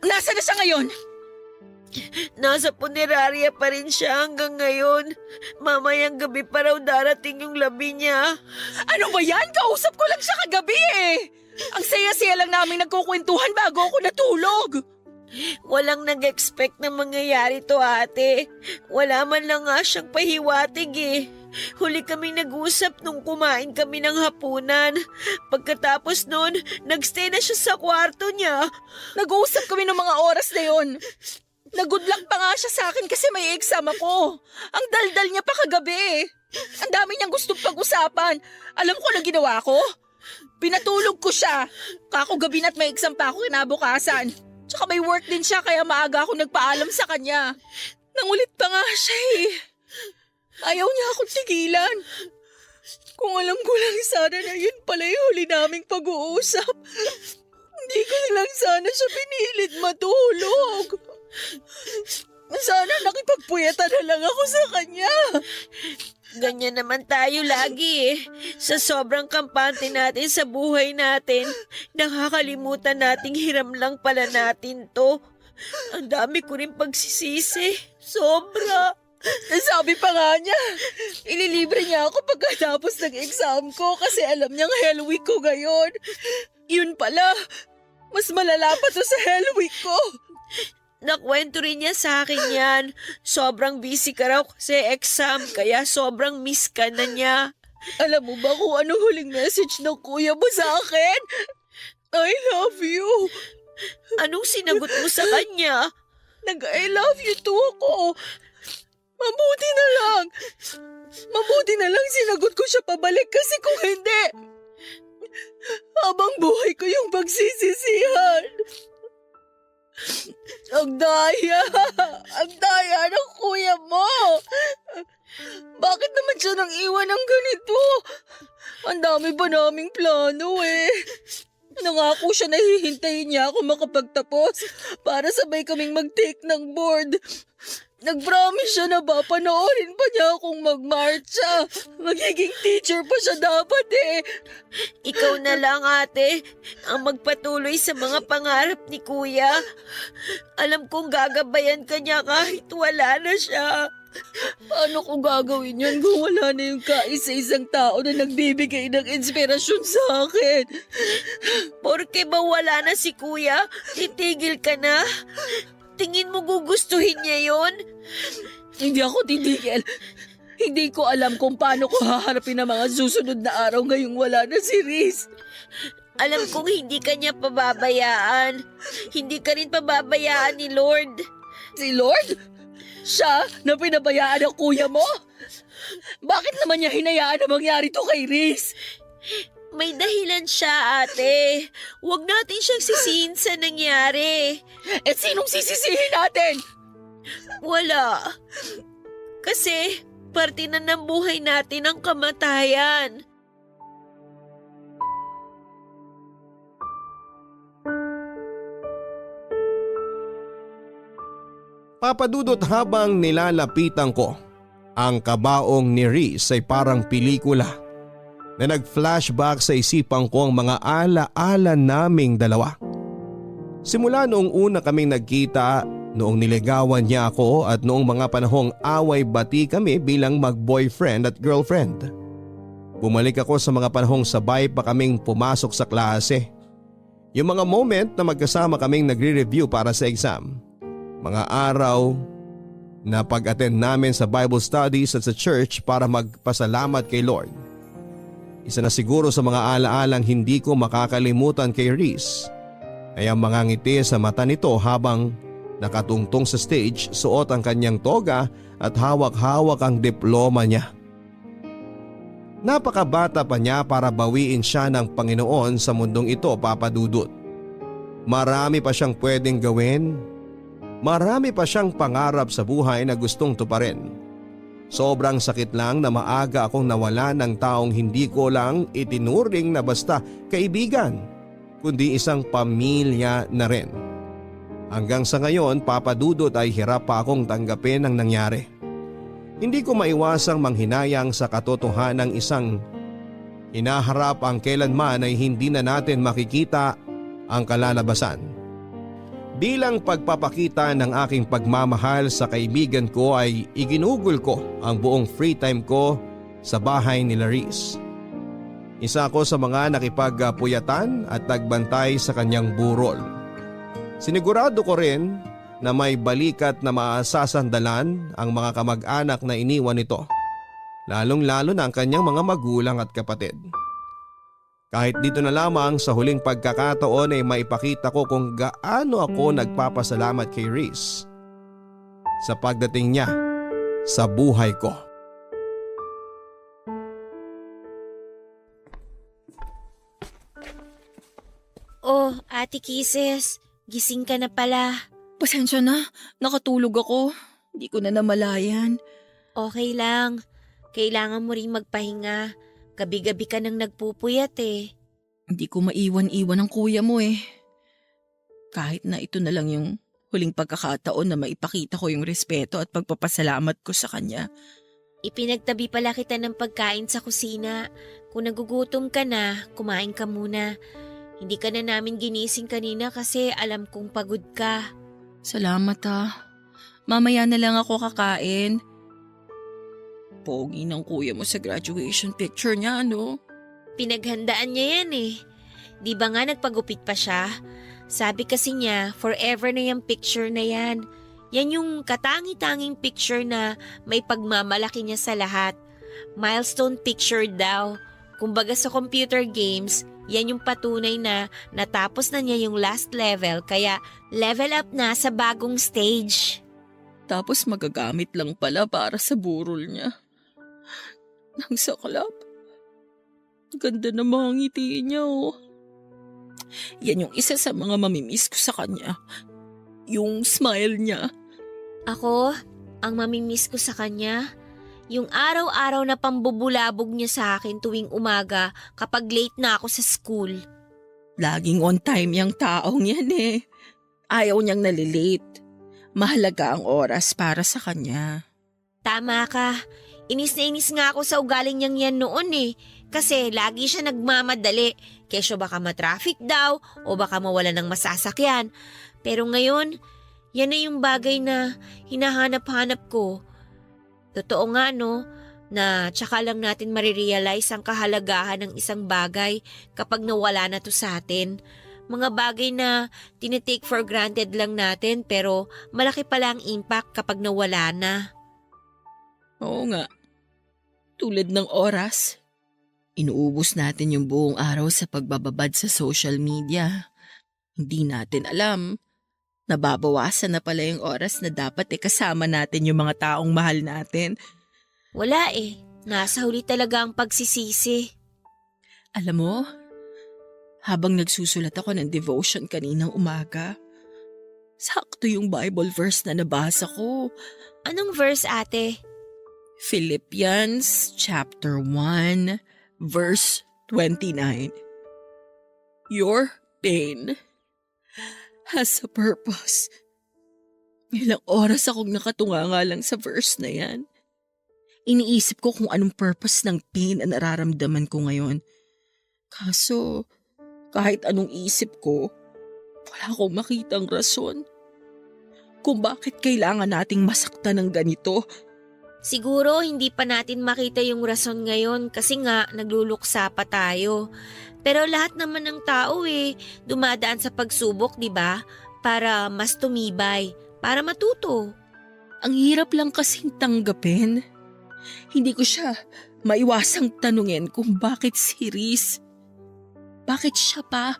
Nasaan na siya ngayon? Nasa punerarya pa rin siya hanggang ngayon. Mamayang gabi pa raw darating yung labi niya. Ano ba yan? Kausap ko lang siya kagabi eh. Ang saya-saya lang namin nagkukwentuhan bago ako natulog. Walang nag-expect na mangyayari to, ate. Wala man lang nga siyang pahiwatig eh. Huli kaming nag-usap nung kumain kami ng hapunan. Pagkatapos nun, nagstay na siya sa kwarto niya. Nag-uusap kami ng mga oras na yon. Nag-good luck pa nga siya sa akin kasi may exam ako. Ang daldal niya pa kagabi. Ang dami niyang gustong pag-usapan. Alam ko na ginawa ko? Pinatulog ko siya. Kako gabi na't may exam pa ako kinabukasan. Tsaka may work din siya kaya maaga ako nagpaalam sa kanya. Nangulit pa nga siya eh. Ayaw niya akong tigilan. Kung alam ko lang sana na yun pala yung huli naming pag-uusap. Hindi ko lang sana siya pinilit matulog. Sana nakipagpuyatan na lang ako sa kanya. Ganyan naman tayo lagi eh. Sa sobrang kampante natin sa buhay natin, nakakalimutan nating hiram lang pala natin to. Ang dami ko rin pagsisisi. Sobra. Sabi pa nga niya, ililibre niya ako pagkatapos ng exam ko kasi alam niyang hell week ko ngayon. Yun pala, mas malala pa to sa hell week ko. Nakwento rin niya sa akin yan. Sobrang busy ka raw kasi exam, kaya sobrang miss ka na niya. Alam mo ba kung ano huling message ng kuya mo sa akin? I love you. Anong sinagot mo sa kanya? Nag-I love you too ako. Mabuti na lang sinagot ko siya pabalik kasi kung hindi, habang buhay ko yung pagsisisihan. Ang daya ng kuya mo. Bakit naman siya nang iwan ng ganito? Ang dami pa naming plano eh. Nangako siya na hihintayin niya ako makapagtapos para sabay kaming mag-take ng board. Nag-promise siya na ba panoorin pa niya akong magmarcha. Magiging teacher pa siya dapat eh. Ikaw na lang, ate, ang magpatuloy sa mga pangarap ni kuya. Alam kong gagabayan ka niya kahit wala na siya. Paano ko gagawin yan kung wala na yung kaisa-isang tao na nagbibigay ng inspirasyon sa akin? Porke ba wala na si kuya, titigil ka na? Tingin mo gugustuhin niya yon? Hindi ako titigil. Hindi ko alam kung paano ko haharapin ang mga susunod na araw ngayong wala na si Riz. Alam kong hindi ka niya pababayaan. Hindi ka rin pababayaan ni Lord. Si Lord? Siya na pinabayaan ang kuya mo? Bakit naman niya hinayaan na mangyari to kay Riz? May dahilan siya, ate. Huwag natin siyang sisihin sa nangyari. Eh sinong sisisihin natin? Wala. Kasi parte na ng buhay natin ang kamatayan. Papadudot habang nilalapitan ko, ang kabaong ni Riz ay parang pelikula na nag-flashback sa isipan ko ang mga ala-ala naming dalawa. Simula noong una kaming nagkita, noong niligawan niya ako at noong mga panahong away-bati kami bilang mag-boyfriend at girlfriend. Bumalik ako sa mga panahong sabay pa kaming pumasok sa klase. Yung mga moment na magkasama kaming nagre-review para sa exam. Mga araw na pag-attend namin sa Bible studies at sa church para magpasalamat kay Lord. Isa na siguro sa mga alaalang hindi ko makakalimutan kay Riz ay ang mga ngiti sa mata nito habang nakatungtong sa stage, suot ang kanyang toga at hawak-hawak ang diploma niya. Napakabata pa niya para bawiin siya ng Panginoon sa mundong ito, Papa Dudut. Marami pa siyang pwedeng gawin. Marami pa siyang pangarap sa buhay na gustong tuparin. Sobrang sakit lang na maaga akong nawala ng taong hindi ko lang itinuring na basta kaibigan, kundi isang pamilya na rin. Hanggang sa ngayon, Papa Dudut, ay hirap pa akong tanggapin ang nangyari. Hindi ko maiwasang manghinayang sa katotohanan ng isang hinaharap ang kailanman ay hindi na natin makikita ang kalalabasan. Bilang pagpapakita ng aking pagmamahal sa kaibigan ko ay iginugol ko ang buong free time ko sa bahay ni Riz. Isa ako sa mga nakipagpuyatan at nagbantay sa kanyang burol. Sinigurado ko rin na may balikat na maasasandalan ang mga kamag-anak na iniwan nito, lalong-lalo na ang kanyang mga magulang at kapatid. Kahit dito na lamang sa huling pagkakataon ay maipakita ko kung gaano ako nagpapasalamat kay Riz sa pagdating niya sa buhay ko. Oh, Ate Kisses, gising ka na pala. Pasensya na, nakatulog ako. Hindi ko na namalayan. Okay lang. Kailangan mo rin magpahinga. Gabi-gabi ka nang nagpupuyat eh. Hindi ko maiwan-iwan ang kuya mo eh. Kahit na ito na lang yung huling pagkakataon na maipakita ko yung respeto at pagpapasalamat ko sa kanya. Ipinagtabi pala kita ng pagkain sa kusina. Kung nagugutom ka na, kumain ka muna. Hindi ka na namin ginising kanina kasi alam kong pagod ka. Salamat ah. Mamaya na lang ako kakain. Pogi ng kuya mo sa graduation picture niya, ano? Pinaghandaan niya yan eh. Di ba nga nagpagupit pa siya? Sabi kasi niya, forever na yung picture na yan. Yan yung katangi-tanging picture na may pagmamalaki niya sa lahat. Milestone picture daw. Kumbaga sa computer games, yan yung patunay na natapos na niya yung last level kaya level up na sa bagong stage. Tapos magagamit lang pala para sa burol niya. Nang saklap. Ganda ng mga ngiti niya, oh. Yan yung isa sa mga mamimiss ko sa kanya. Yung smile niya. Ako, ang mamimiss ko sa kanya, yung araw-araw na pambubulabog niya sa akin tuwing umaga kapag late na ako sa school. Laging on time yung taong yan eh. Ayaw niyang nalilate. Mahalaga ang oras para sa kanya. Tama ka. Inis na inis nga ako sa ugaling niyang yan noon eh. Kasi lagi siya nagmamadali. Kesyo baka matraffic daw o baka mawala ng masasakyan. Pero ngayon, yan na yung bagay na hinahanap-hanap ko. Totoo nga no, na tsaka lang natin marirealize ang kahalagahan ng isang bagay kapag nawala na to sa atin. Mga bagay na tinitake for granted lang natin pero malaki pala ang impact kapag nawala na. Oo nga. Tulad ng oras. Inuubos natin yung buong araw sa pagbababad sa social media. Hindi natin alam. Nababawasan na pala yung oras na dapat kasama natin yung mga taong mahal natin. Wala eh. Nasa huli talaga ang pagsisisi. Alam mo, habang nagsusulat ako ng devotion kaninang umaga, sakto yung Bible verse na nabasa ko. Anong verse, ate? Philippians chapter 1, verse 29. Your pain has a purpose. Ilang oras akong nakatunganga lang sa verse na yan. Iniisip ko kung anong purpose ng pain na nararamdaman ko ngayon. Kaso, kahit anong isip ko, wala akong makitang rason kung bakit kailangan nating masaktan ng ganito. Siguro hindi pa natin makita yung rason ngayon kasi nga nagluluksa pa tayo. Pero lahat naman ng tao dumadaan sa pagsubok, di ba? Para mas tumibay, para matuto. Ang hirap lang kasing tanggapin. Hindi ko siya maiwasang tanungin kung bakit si Riz. Bakit siya pa?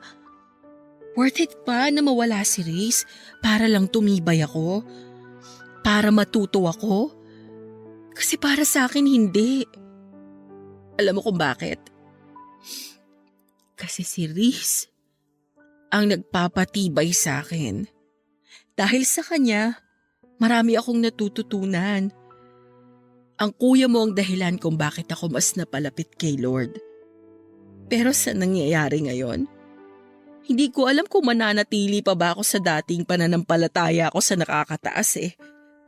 Worth it pa na mawala si Riz para lang tumibay ako? Para matuto ako? Kasi para sa akin hindi. Alam mo kung bakit? Kasi si Riz ang nagpapatibay sa akin. Dahil sa kanya, marami akong natututunan. Ang kuya mo ang dahilan kung bakit ako mas napalapit kay Lord. Pero sa nangyayari ngayon, hindi ko alam kung mananatili pa ba ako sa dating pananampalataya ko sa nakakataas eh.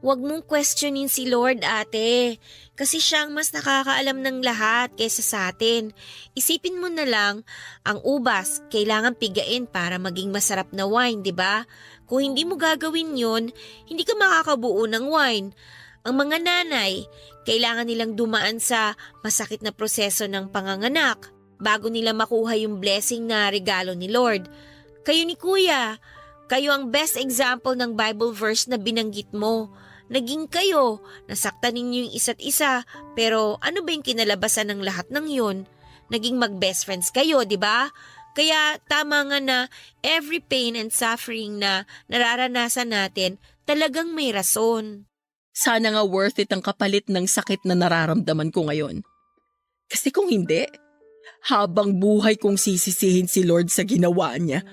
Huwag mong questionin si Lord, ate. Kasi siya ang mas nakakaalam ng lahat kaysa sa atin. Isipin mo na lang, ang ubas kailangan pigain para maging masarap na wine, di ba? Kung hindi mo gagawin yun, hindi ka makakabuo ng wine. Ang mga nanay, kailangan nilang dumaan sa masakit na proseso ng panganganak bago nila makuha yung blessing na regalo ni Lord. Kayo ni Kuya, kayo ang best example ng Bible verse na binanggit mo. Naging kayo, nasaktan ninyo yung isa't isa, pero ano ba yung kinalabasan ng lahat ng yun? Naging mag-best friends kayo, di ba? Kaya tama nga na every pain and suffering na nararanasan natin, talagang may rason. Sana nga worth it ang kapalit ng sakit na nararamdaman ko ngayon. Kasi kung hindi, habang buhay kong sisisihin si Lord sa ginawa niya.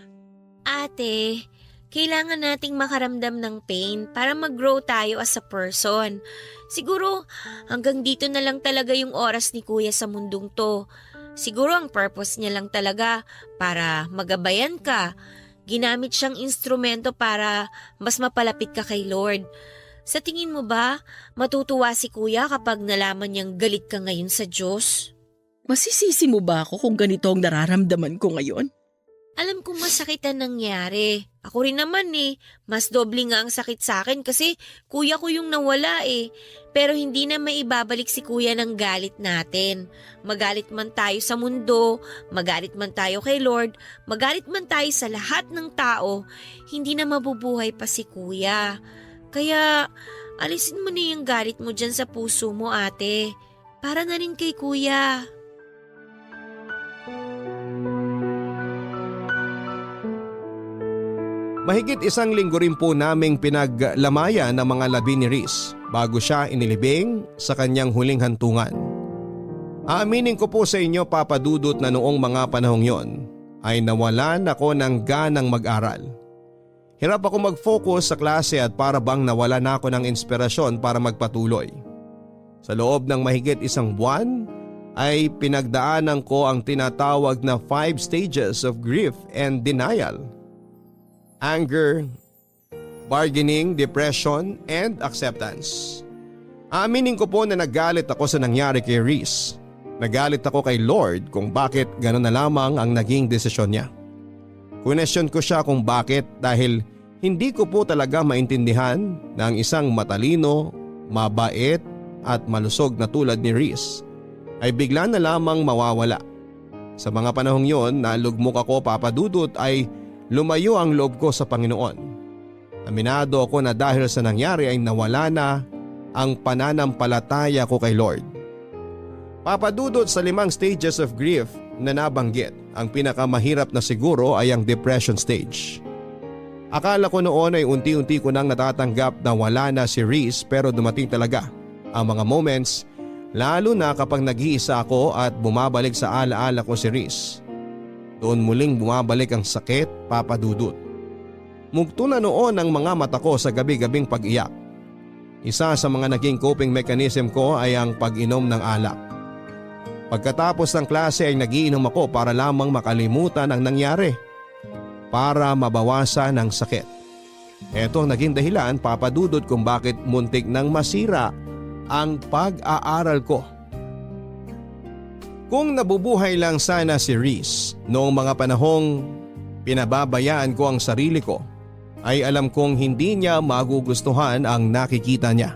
Ate, kailangan nating makaramdam ng pain para mag-grow tayo as a person. Siguro hanggang dito na lang talaga yung oras ni Kuya sa mundong to. Siguro ang purpose niya lang talaga para magabayan ka. Ginamit siyang instrumento para mas mapalapit ka kay Lord. Sa tingin mo ba, matutuwa si Kuya kapag nalaman niyang galit ka ngayon sa Diyos? Masisisi mo ba ako kung ganito ang nararamdaman ko ngayon? Alam kung masakit ang nangyari. Ako rin naman mas doble nga ang sakit sa akin kasi kuya ko yung nawala Pero hindi na maibabalik si kuya ng galit natin. Magalit man tayo sa mundo, magalit man tayo kay Lord, magalit man tayo sa lahat ng tao, hindi na mabubuhay pa si kuya. Kaya alisin mo na yung galit mo dyan sa puso mo, ate. Para na rin kay kuya. Mahigit 1 linggo rin po naming pinaglamayan ng mga labi ni Riz bago siya inilibing sa kanyang huling hantungan. Aaminin ko po sa inyo, Papa Dudut, na noong mga panahong yon ay nawalan ako ng ganang mag-aral. Hirap ako mag-focus sa klase at para bang nawalan ako ng inspirasyon para magpatuloy. Sa loob ng mahigit 1 buwan ay pinagdaanan ko ang tinatawag na 5 stages of grief and denial. Anger, bargaining, depression, and acceptance. Aaminin ko po na nagalit ako sa nangyari kay Riz. Nagalit ako kay Lord kung bakit gano'n na lamang ang naging desisyon niya. Question ko siya kung bakit dahil hindi ko po talaga maintindihan na ang isang matalino, mabait at malusog na tulad ni Riz ay bigla na lamang mawawala. Sa mga panahong yon na lugmok ako, Papa Dudut, ay lumayo ang loob ko sa Panginoon. Aminado ako na dahil sa nangyari ay nawala na ang pananampalataya ko kay Lord. Papa Dudut, sa 5 stages of grief na nabanggit, ang pinakamahirap na siguro ay ang depression stage. Akala ko noon ay unti-unti ko nang natatanggap na wala na si Riz, pero dumating talaga ang mga moments, lalo na kapag nag-iisa ako at bumabalik sa alaala ko si Riz. Doon muling bumabalik ang sakit, Papa Dudut. Mugto na noon ang mga mata ko sa gabi-gabing pag-iyak. Isa sa mga naging coping mechanism ko ay ang pag-inom ng alak. Pagkatapos ng klase ay nagiinom ako para lamang makalimutan ang nangyari. Para mabawasan ang sakit. Ito ang naging dahilan, Papa Dudut, kung bakit muntik nang masira ang pag-aaral ko. Kung nabubuhay lang sana si Riz noong mga panahong pinababayaan ko ang sarili ko, ay alam kong hindi niya magugustuhan ang nakikita niya.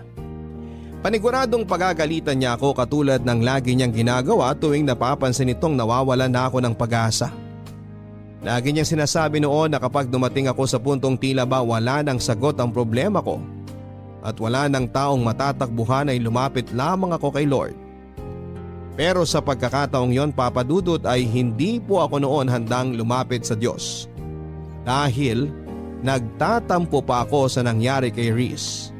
Paniguradong pagagalitan niya ako katulad ng lagi niyang ginagawa tuwing napapansin itong nawawalan na ako ng pag-asa. Lagi niyang sinasabi noon na kapag dumating ako sa puntong tila ba wala nang sagot ang problema ko at wala nang taong matatakbuhan ay lumapit lamang ako kay Lord. Pero sa pagkakataong yon, Papa Dudut, ay hindi po ako noon handang lumapit sa Diyos. Dahil nagtatampo pa ako sa nangyari kay Riz.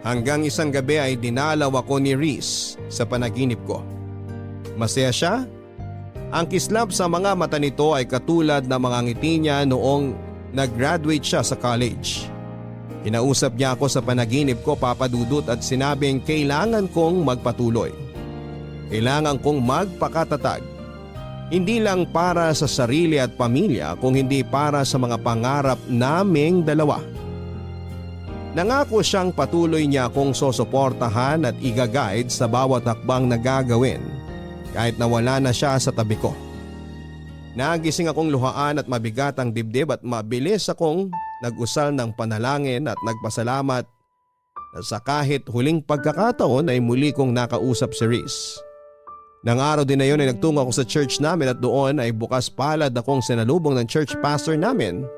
Hanggang isang gabi ay dinalaw ako ni Riz sa panaginip ko. Masaya siya. Ang kislap sa mga mata nito ay katulad ng mga ngiti niya noong nag-graduate siya sa college. Kinausap niya ako sa panaginip ko, Papa Dudut, at sinabing kailangan kong magpatuloy. Kailangan kong magpakatatag. Hindi lang para sa sarili at pamilya, kung hindi para sa mga pangarap naming dalawa. Nangako siyang patuloy niya akong sosuportahan at i-guide sa bawat hakbang na gagawin kahit nawala na siya sa tabi ko. Nagising akong luhaan at mabigat ang dibdib at mabilis akong nag-usal ng panalangin at nagpasalamat na sa kahit huling pagkakataon ay muli kong nakausap si Riz. Nang araw din na yun ay nagtungo ako sa church namin at doon ay bukas palad akong sinalubong ng church pastor namin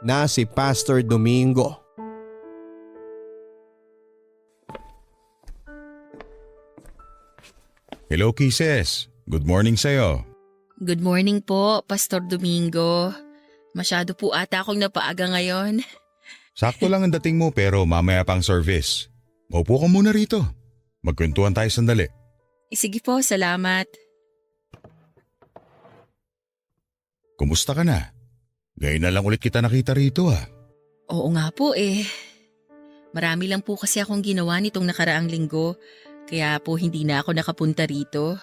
na si Pastor Domingo. Hello, Kisses. Good morning sa'yo. Good morning po, Pastor Domingo. Masyado po ata akong napaaga ngayon. Sakto lang ang dating mo pero mamaya pang service. Maupo ka muna rito. Magkwentuhan tayo sandali. Sige po, salamat. Kumusta ka na? Ngayon na lang ulit kita nakita rito Oo nga po Marami lang po kasi akong ginawa nitong nakaraang linggo, kaya po hindi na ako nakapunta rito.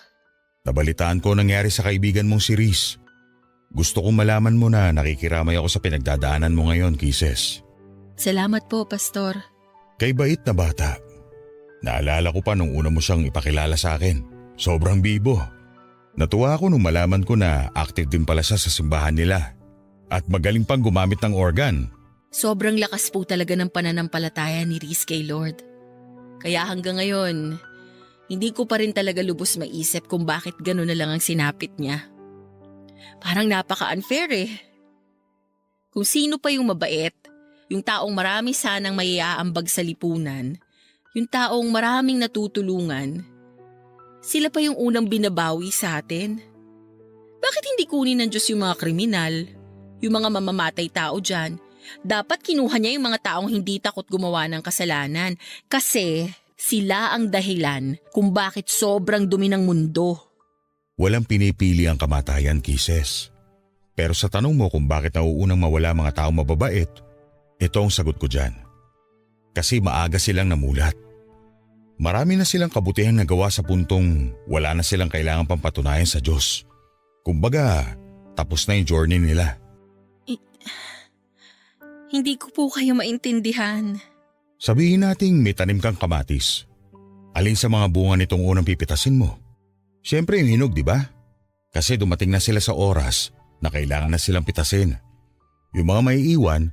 Nabalitaan ko nangyari sa kaibigan mong si Riz. Gusto kong malaman mo na nakikiramay ako sa pinagdadaanan mo ngayon, Kisses. Salamat po, Pastor. Kay bait na bata. Naalala ko pa nung una mo siyang ipakilala sa akin. Sobrang bibo. Natuwa ako nung malaman ko na active din pala siya sa simbahan nila. At magaling pang gumamit ng organ. Sobrang lakas po talaga ng pananampalataya ni Reese kay Lord. Kaya hanggang ngayon, hindi ko pa rin talaga lubos maisip kung bakit gano'n na lang ang sinapit niya. Parang napaka-unfair eh. Kung sino pa yung mabait, yung taong marami sanang maiaambag sa lipunan, yung taong maraming natutulungan, sila pa yung unang binabawi sa atin. Bakit hindi kunin ng Diyos yung mga kriminal, yung mga mamamatay tao dyan? Dapat kinuha niya yung mga taong hindi takot gumawa ng kasalanan kasi sila ang dahilan kung bakit sobrang dumi ng mundo. Walang pinipili ang kamatayan, Kisses. Pero sa tanong mo kung bakit nauunang mawala mga taong mababait, ito ang sagot ko dyan. Kasi maaga silang namulat. Marami na silang kabutihang nagawa sa puntong wala na silang kailangan pang patunayan sa Diyos. Kumbaga, tapos na yung journey nila. Hindi ko po kayo maintindihan. Sabihin nating may tanim kang kamatis. Alin sa mga bunga nitong unang pipitasin mo? Siyempre yung hinog, di ba? Kasi dumating na sila sa oras na kailangan na silang pitasin. Yung mga maiiwan,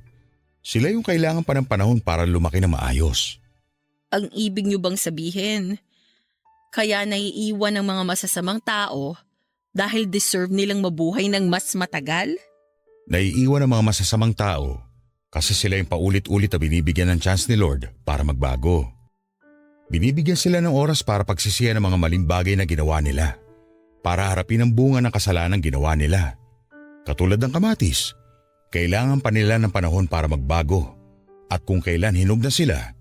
sila yung kailangan pa ng panahon para lumaki na maayos. Ang ibig niyo bang sabihin, kaya naiiwan ng mga masasamang tao dahil deserve nilang mabuhay ng mas matagal? Naiiwan ang mga masasamang tao kasi sila yung paulit-ulit na binibigyan ng chance ni Lord para magbago. Binibigyan sila ng oras para pagsisihan ng mga maling bagay na ginawa nila, para harapin ang bunga ng kasalanan ginawa nila. Katulad ng kamatis, kailangan pa nila ng panahon para magbago. At kung kailan hinog na sila,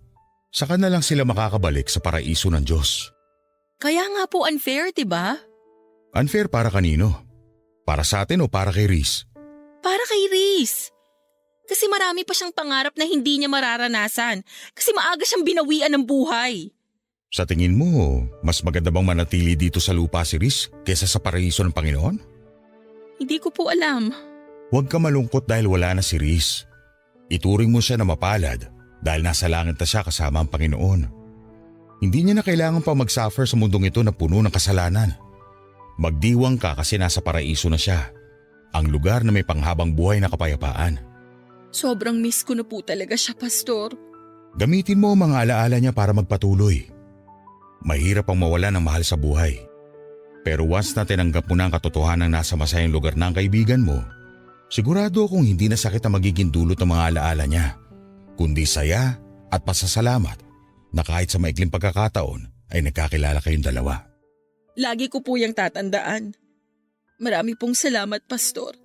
saka na lang sila makakabalik sa paraiso ng Diyos. Kaya nga po unfair, diba? Unfair para kanino? Para sa atin o para kay Reese? Para kay Reese. Kasi marami pa siyang pangarap na hindi niya mararanasan kasi maaga siyang binawian ng buhay. Sa tingin mo, mas maganda bang manatili dito sa lupa si Reese kesa sa paraiso ng Panginoon? Hindi ko po alam. Huwag ka malungkot dahil wala na si Reese. Ituring mo siya na mapalad dahil nasa langit na siya kasama ang Panginoon. Hindi niya na kailangan pa mag-suffer sa mundong ito na puno ng kasalanan. Magdiwang ka kasi nasa paraiso na siya, ang lugar na may panghabang buhay na kapayapaan. Sobrang miss ko na po talaga siya, Pastor. Gamitin mo ang mga alaala niya para magpatuloy. Mahirap ang mawala ng mahal sa buhay. Pero once na tinanggap mo na ang katotohanan ng nasa masayang lugar ng kaibigan mo, sigurado akong hindi na sakit ang magiging dulot ng mga alaala niya, kundi saya at pasasalamat na kahit sa maikling pagkakataon ay nagkakilala kayong dalawa. Lagi ko po yung tatandaan. Marami pong salamat, Pastor.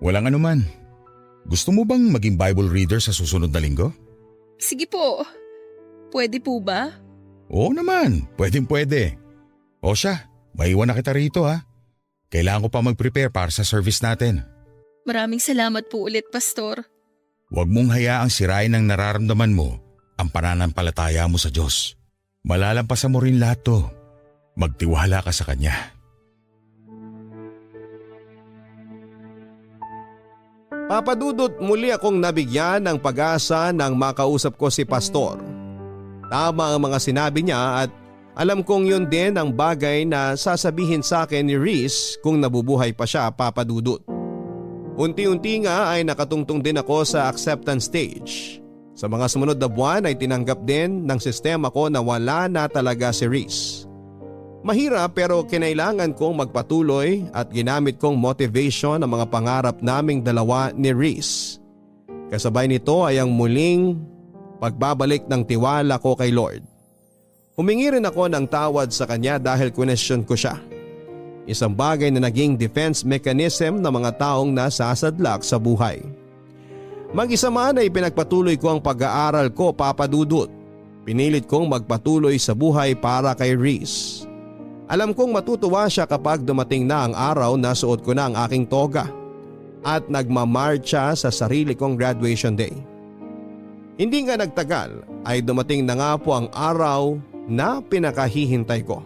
Walang anuman. Gusto mo bang maging Bible reader sa susunod na linggo? Sige po. Pwede po ba? Oo naman, pwede. O siya, maiwan na kita rito ha. Kailangan ko pa mag-prepare para sa service natin. Maraming salamat po ulit, Pastor. Huwag mong hayaang sirain ng nararamdaman mo ang pananampalataya mo sa Diyos. Malalampasan mo rin lahat to. Magtiwala ka sa Kanya. Papadudot, muli akong nabigyan ng pag-asa nang makausap ko si Pastor. Tama ang mga sinabi niya at alam kong yun din ang bagay na sasabihin sa akin ni Reese kung nabubuhay pa siya, Papadudot. Unti-unti nga ay nakatungtong din ako sa acceptance stage. Sa mga sumunod na buwan ay tinanggap din ng sistema ko na wala na talaga si Reese. Mahirap pero kinailangan kong magpatuloy at ginamit kong motivation ang mga pangarap naming dalawa ni Reese. Kasabay nito ay ang muling pagbabalik ng tiwala ko kay Lord. Humingi rin ako ng tawad sa kanya dahil question ko siya. Isang bagay na naging defense mechanism ng mga taong nasasadlak sa buhay. Mag-isa man ay pinagpatuloy ko ang pag-aaral ko, Papadudot. Pinilit kong magpatuloy sa buhay para kay Reese. Alam kong matutuwa siya kapag dumating na ang araw na suot ko na ang aking toga at nagmamarcha sa sarili kong graduation day. Hindi nga nagtagal ay dumating na nga po ang araw na pinakahihintay ko.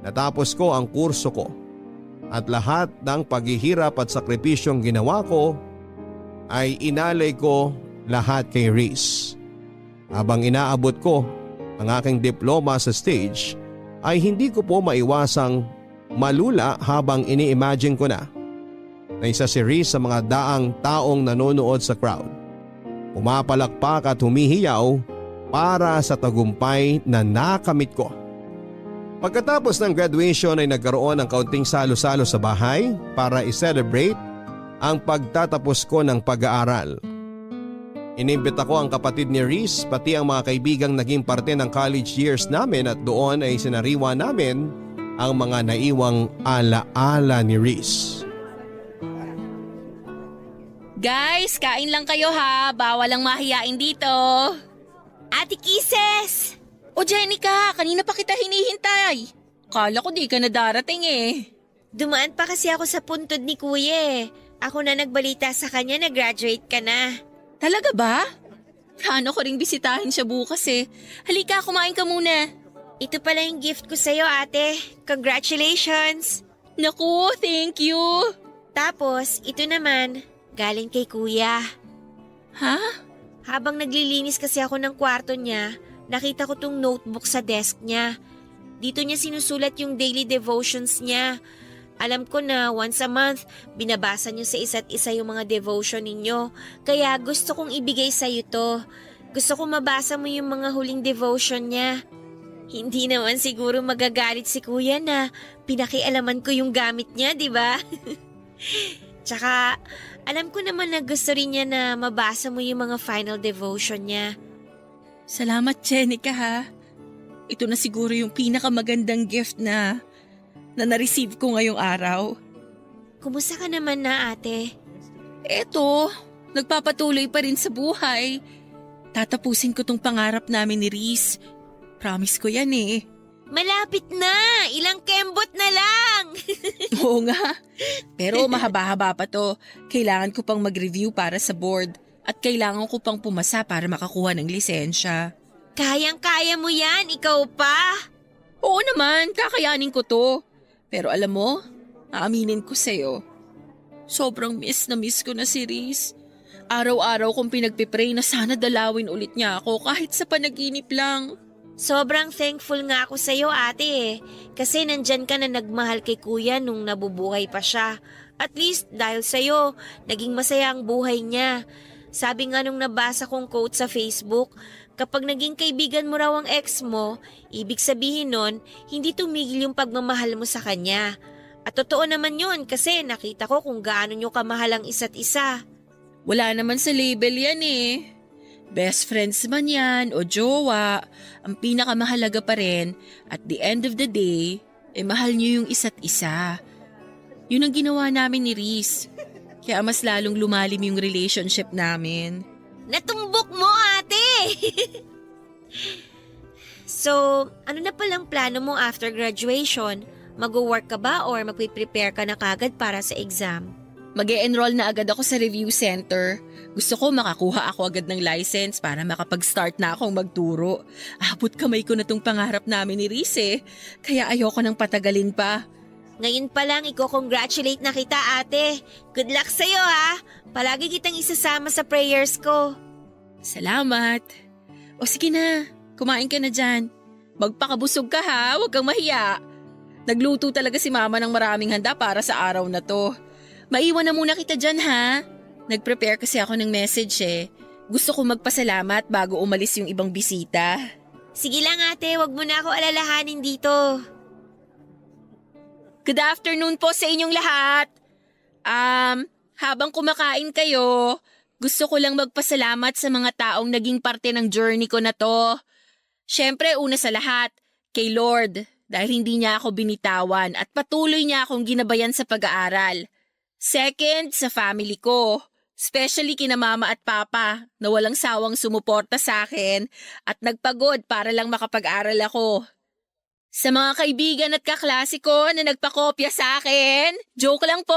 Natapos ko ang kurso ko at lahat ng paghihirap at sakripisyong ginawa ko ay inalay ko lahat kay Reese. Habang inaabot ko ang aking diploma sa stage ay hindi ko po maiwasang malula habang ini-imagine ko na na isa si Reese sa mga daang taong nanonood sa crowd. Pumapalakpak at humihiyaw para sa tagumpay na nakamit ko. Pagkatapos ng graduation ay nagkaroon ng kaunting salo-salo sa bahay para i-celebrate ang pagtatapos ko ng pag-aaral. Inimbita ko ang kapatid ni Reese pati ang mga kaibigang naging parte ng college years namin at doon ay sinariwa namin ang mga naiwang ala-ala ni Reese. Guys, kain lang kayo ha. Bawal ang mahiyain dito. Ate Kisses! O Jenica, kanina pa kita hinihintay. Kala ko di ka na darating eh. Dumaan pa kasi ako sa puntod ni Kuya eh. Ako na nagbalita sa kanya na graduate ka na. Talaga ba? Plano ko ring bisitahin siya bukas eh. Halika, kumain ka muna. Ito pala yung gift ko sa'yo, ate. Congratulations! Naku, thank you. Tapos, ito naman, galing kay Kuya. Ha? Habang naglilinis kasi ako ng kwarto niya, nakita ko tong notebook sa desk niya. Dito niya sinusulat yung daily devotions niya. Alam ko na once a month, binabasa niyo sa isa't isa yung mga devotion ninyo. Kaya gusto kong ibigay sa'yo to. Gusto kong mabasa mo yung mga huling devotion niya. Hindi naman siguro magagalit si Kuya na pinakialaman ko yung gamit niya, di ba? Tsaka, alam ko naman na gusto rin niya na mabasa mo yung mga final devotion niya. Salamat, Jenica ha. Ito na siguro yung pinakamagandang gift na na-receive ko ngayong araw. Kumusta ka naman na, ate? Eto, nagpapatuloy pa rin sa buhay. Tatapusin ko tong pangarap namin ni Reese. Promise ko yan eh. Malapit na! Ilang kembot na lang! Oo nga. Pero mahaba-haba pa to. Kailangan ko pang mag-review para sa board. At kailangan ko pang pumasa para makakuha ng lisensya. Kayang-kaya mo yan, ikaw pa! Oo naman, kakayanin ko to. Pero alam mo, aaminin ko sa'yo. Sobrang miss ko na si Reese. Araw-araw kong pinagpipray na sana dalawin ulit niya ako kahit sa panaginip lang. Sobrang thankful nga ako sa'yo, ate eh. Kasi nandyan ka na nagmahal kay Kuya nung nabubuhay pa siya. At least dahil sa'yo, naging masaya ang buhay niya. Sabi nga nung nabasa kong quote sa Facebook, kapag naging kaibigan mo raw ang ex mo, ibig sabihin nun, hindi tumigil yung pagmamahal mo sa kanya. At totoo naman yun kasi nakita ko kung gaano nyo kamahal ang isa't isa. Wala naman sa label yan eh. Best friends man yan o jowa, ang pinakamahalaga pa rin, at the end of the day, mahal nyo yung isa't isa. Yun ang ginawa namin ni Reese. Kaya mas lalong lumalim yung relationship namin. Natumbok mo, ate! So, ano na palang plano mo after graduation? Mag-work ka ba or magpe-prepare ka na kagad para sa exam? Mag-e-enroll na agad ako sa review center. Gusto ko makakuha ako agad ng license para makapag-start na akong magturo. Abot kamay ko na tong pangarap namin ni Reese eh. Kaya ayoko nang patagalin pa. Ngayon pa lang, congratulate na kita, ate. Good luck sa'yo, ha? Palagi kitang isasama sa prayers ko. Salamat. O sige na, kumain ka na dyan. Magpakabusog ka ha, huwag kang mahiya. Nagluto talaga si mama ng maraming handa para sa araw na to. Maiwan na muna kita dyan ha. Nag-prepare kasi ako ng message eh. Gusto ko magpasalamat bago umalis yung ibang bisita. Sige lang, ate, wag mo na ako alalahanin dito. Good afternoon po sa inyong lahat. Habang kumakain kayo, gusto ko lang magpasalamat sa mga taong naging parte ng journey ko na to. Siyempre, una sa lahat, kay Lord, dahil hindi niya ako binitawan at patuloy niya akong ginabayan sa pag-aaral. Second, sa family ko, especially kina mama at papa na walang sawang sumuporta sa akin at nagpagod para lang makapag-aral ako. Sa mga kaibigan at kaklase ko na nagpakopya sa akin, joke lang po.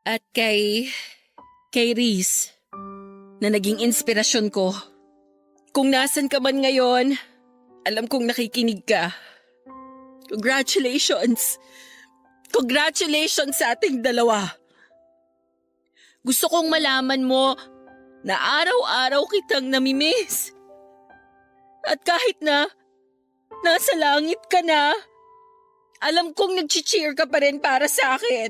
At kay Reese, na naging inspirasyon ko. Kung nasan ka man ngayon, alam kong nakikinig ka. Congratulations! Congratulations sa ating dalawa! Gusto kong malaman mo na araw-araw kitang namimiss. At kahit na nasa langit ka na, Alam kong nag-cheer ka pa rin para sa akin.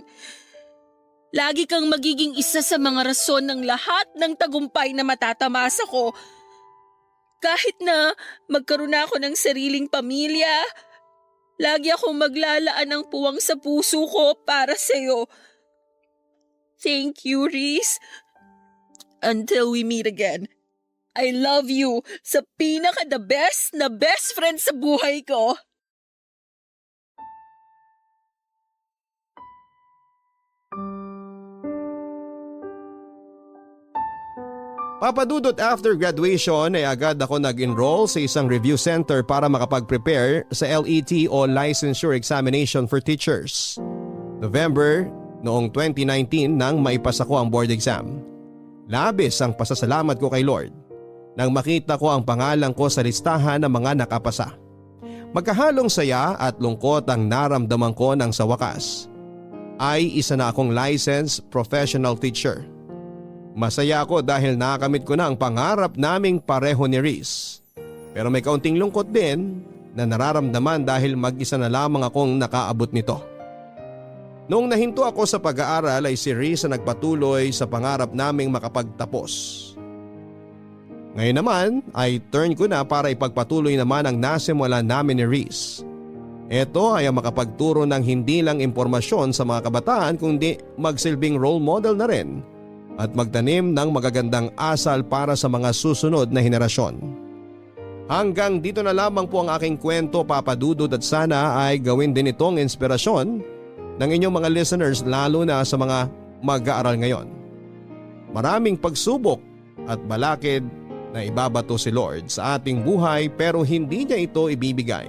Lagi kang magiging isa sa mga rason ng lahat ng tagumpay na matatamasa ko. Kahit na magkaroon ako ng sariling pamilya, lagi akong maglalaan ng puwang sa puso ko para sa'yo. Thank you, Reese. Until we meet again. I love you sa pinaka-the best na best friend sa buhay ko. Papa Dudut, after graduation ay agad ako nag-enroll sa isang review center para makapag-prepare sa LET o Licensure Examination for Teachers. November noong 2019 nang maipasa ko ang board exam. Labis ang pasasalamat ko kay Lord nang makita ko ang pangalan ko sa listahan ng mga nakapasa. Magkahalong saya at lungkot ang naramdaman ko nang sa wakas ay isa na akong licensed professional teacher. Masaya ako dahil nakamit ko na ang pangarap naming pareho ni Reese. Pero may kaunting lungkot din na nararamdaman dahil mag-isa na lamang akong nakaabot nito. Noong nahinto ako sa pag-aaral ay si Reese ang nagpatuloy sa pangarap naming makapagtapos. Ngayon naman ay turn ko na para ipagpatuloy naman ang nasimula namin ni Reese. Ito ay ang makapagturo ng hindi lang impormasyon sa mga kabataan kundi magsilbing role model na rin at magtanim ng magagandang asal para sa mga susunod na henerasyon. Hanggang dito na lamang po ang aking kwento, Papa Dudut, at sana ay gawin din itong inspirasyon ng inyong mga listeners lalo na sa mga mag-aaral ngayon. Maraming pagsubok at balakid na ibabato si Lord sa ating buhay pero hindi niya ito ibibigay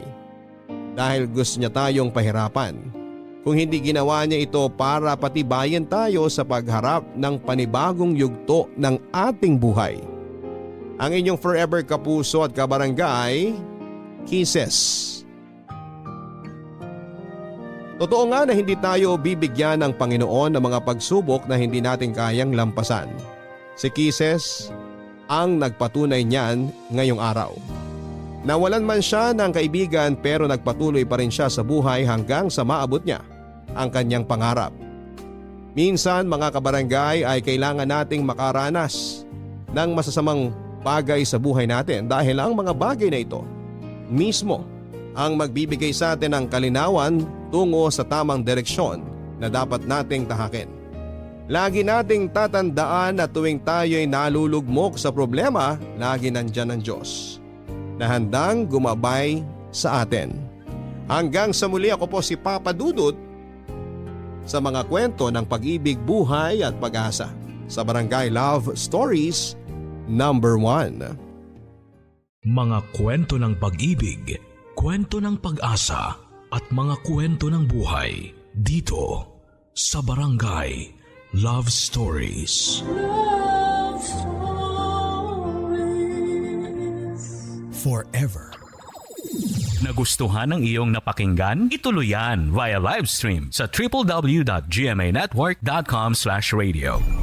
dahil gusto niya tayong pahirapan. Kung hindi ginawa niya ito para patibayan tayo sa pagharap ng panibagong yugto ng ating buhay. Ang inyong forever kapuso at kabarangay, Kisses. Totoo nga na hindi tayo bibigyan ng Panginoon ng mga pagsubok na hindi natin kayang lampasan. Si Kisses ang nagpatunay niyan ngayong araw. Nawalan man siya ng kaibigan pero nagpatuloy pa rin siya sa buhay hanggang sa maabot niya ang kanyang pangarap. Minsan mga kabarangay ay kailangan nating makaranas ng masasamang bagay sa buhay natin dahil ang mga bagay na ito mismo ang magbibigay sa atin ng kalinawan tungo sa tamang direksyon na dapat nating tahakin. Lagi nating tatandaan na tuwing tayo'y nalulugmok sa problema, lagi nandyan ang Diyos na handang gumabay sa atin. Hanggang sa muli, ako po si Papa Dudut sa mga kwento ng pag-ibig, buhay at pag-asa sa Barangay Love Stories number 1. Mga kwento ng pag-ibig, kwento ng pag-asa at mga kwento ng buhay dito sa Barangay Love Stories. Love Stories. Forever. Nagustuhan ng iyong napakinggan? Ituloy yan via live stream sa www.gmanetwork.com/radio.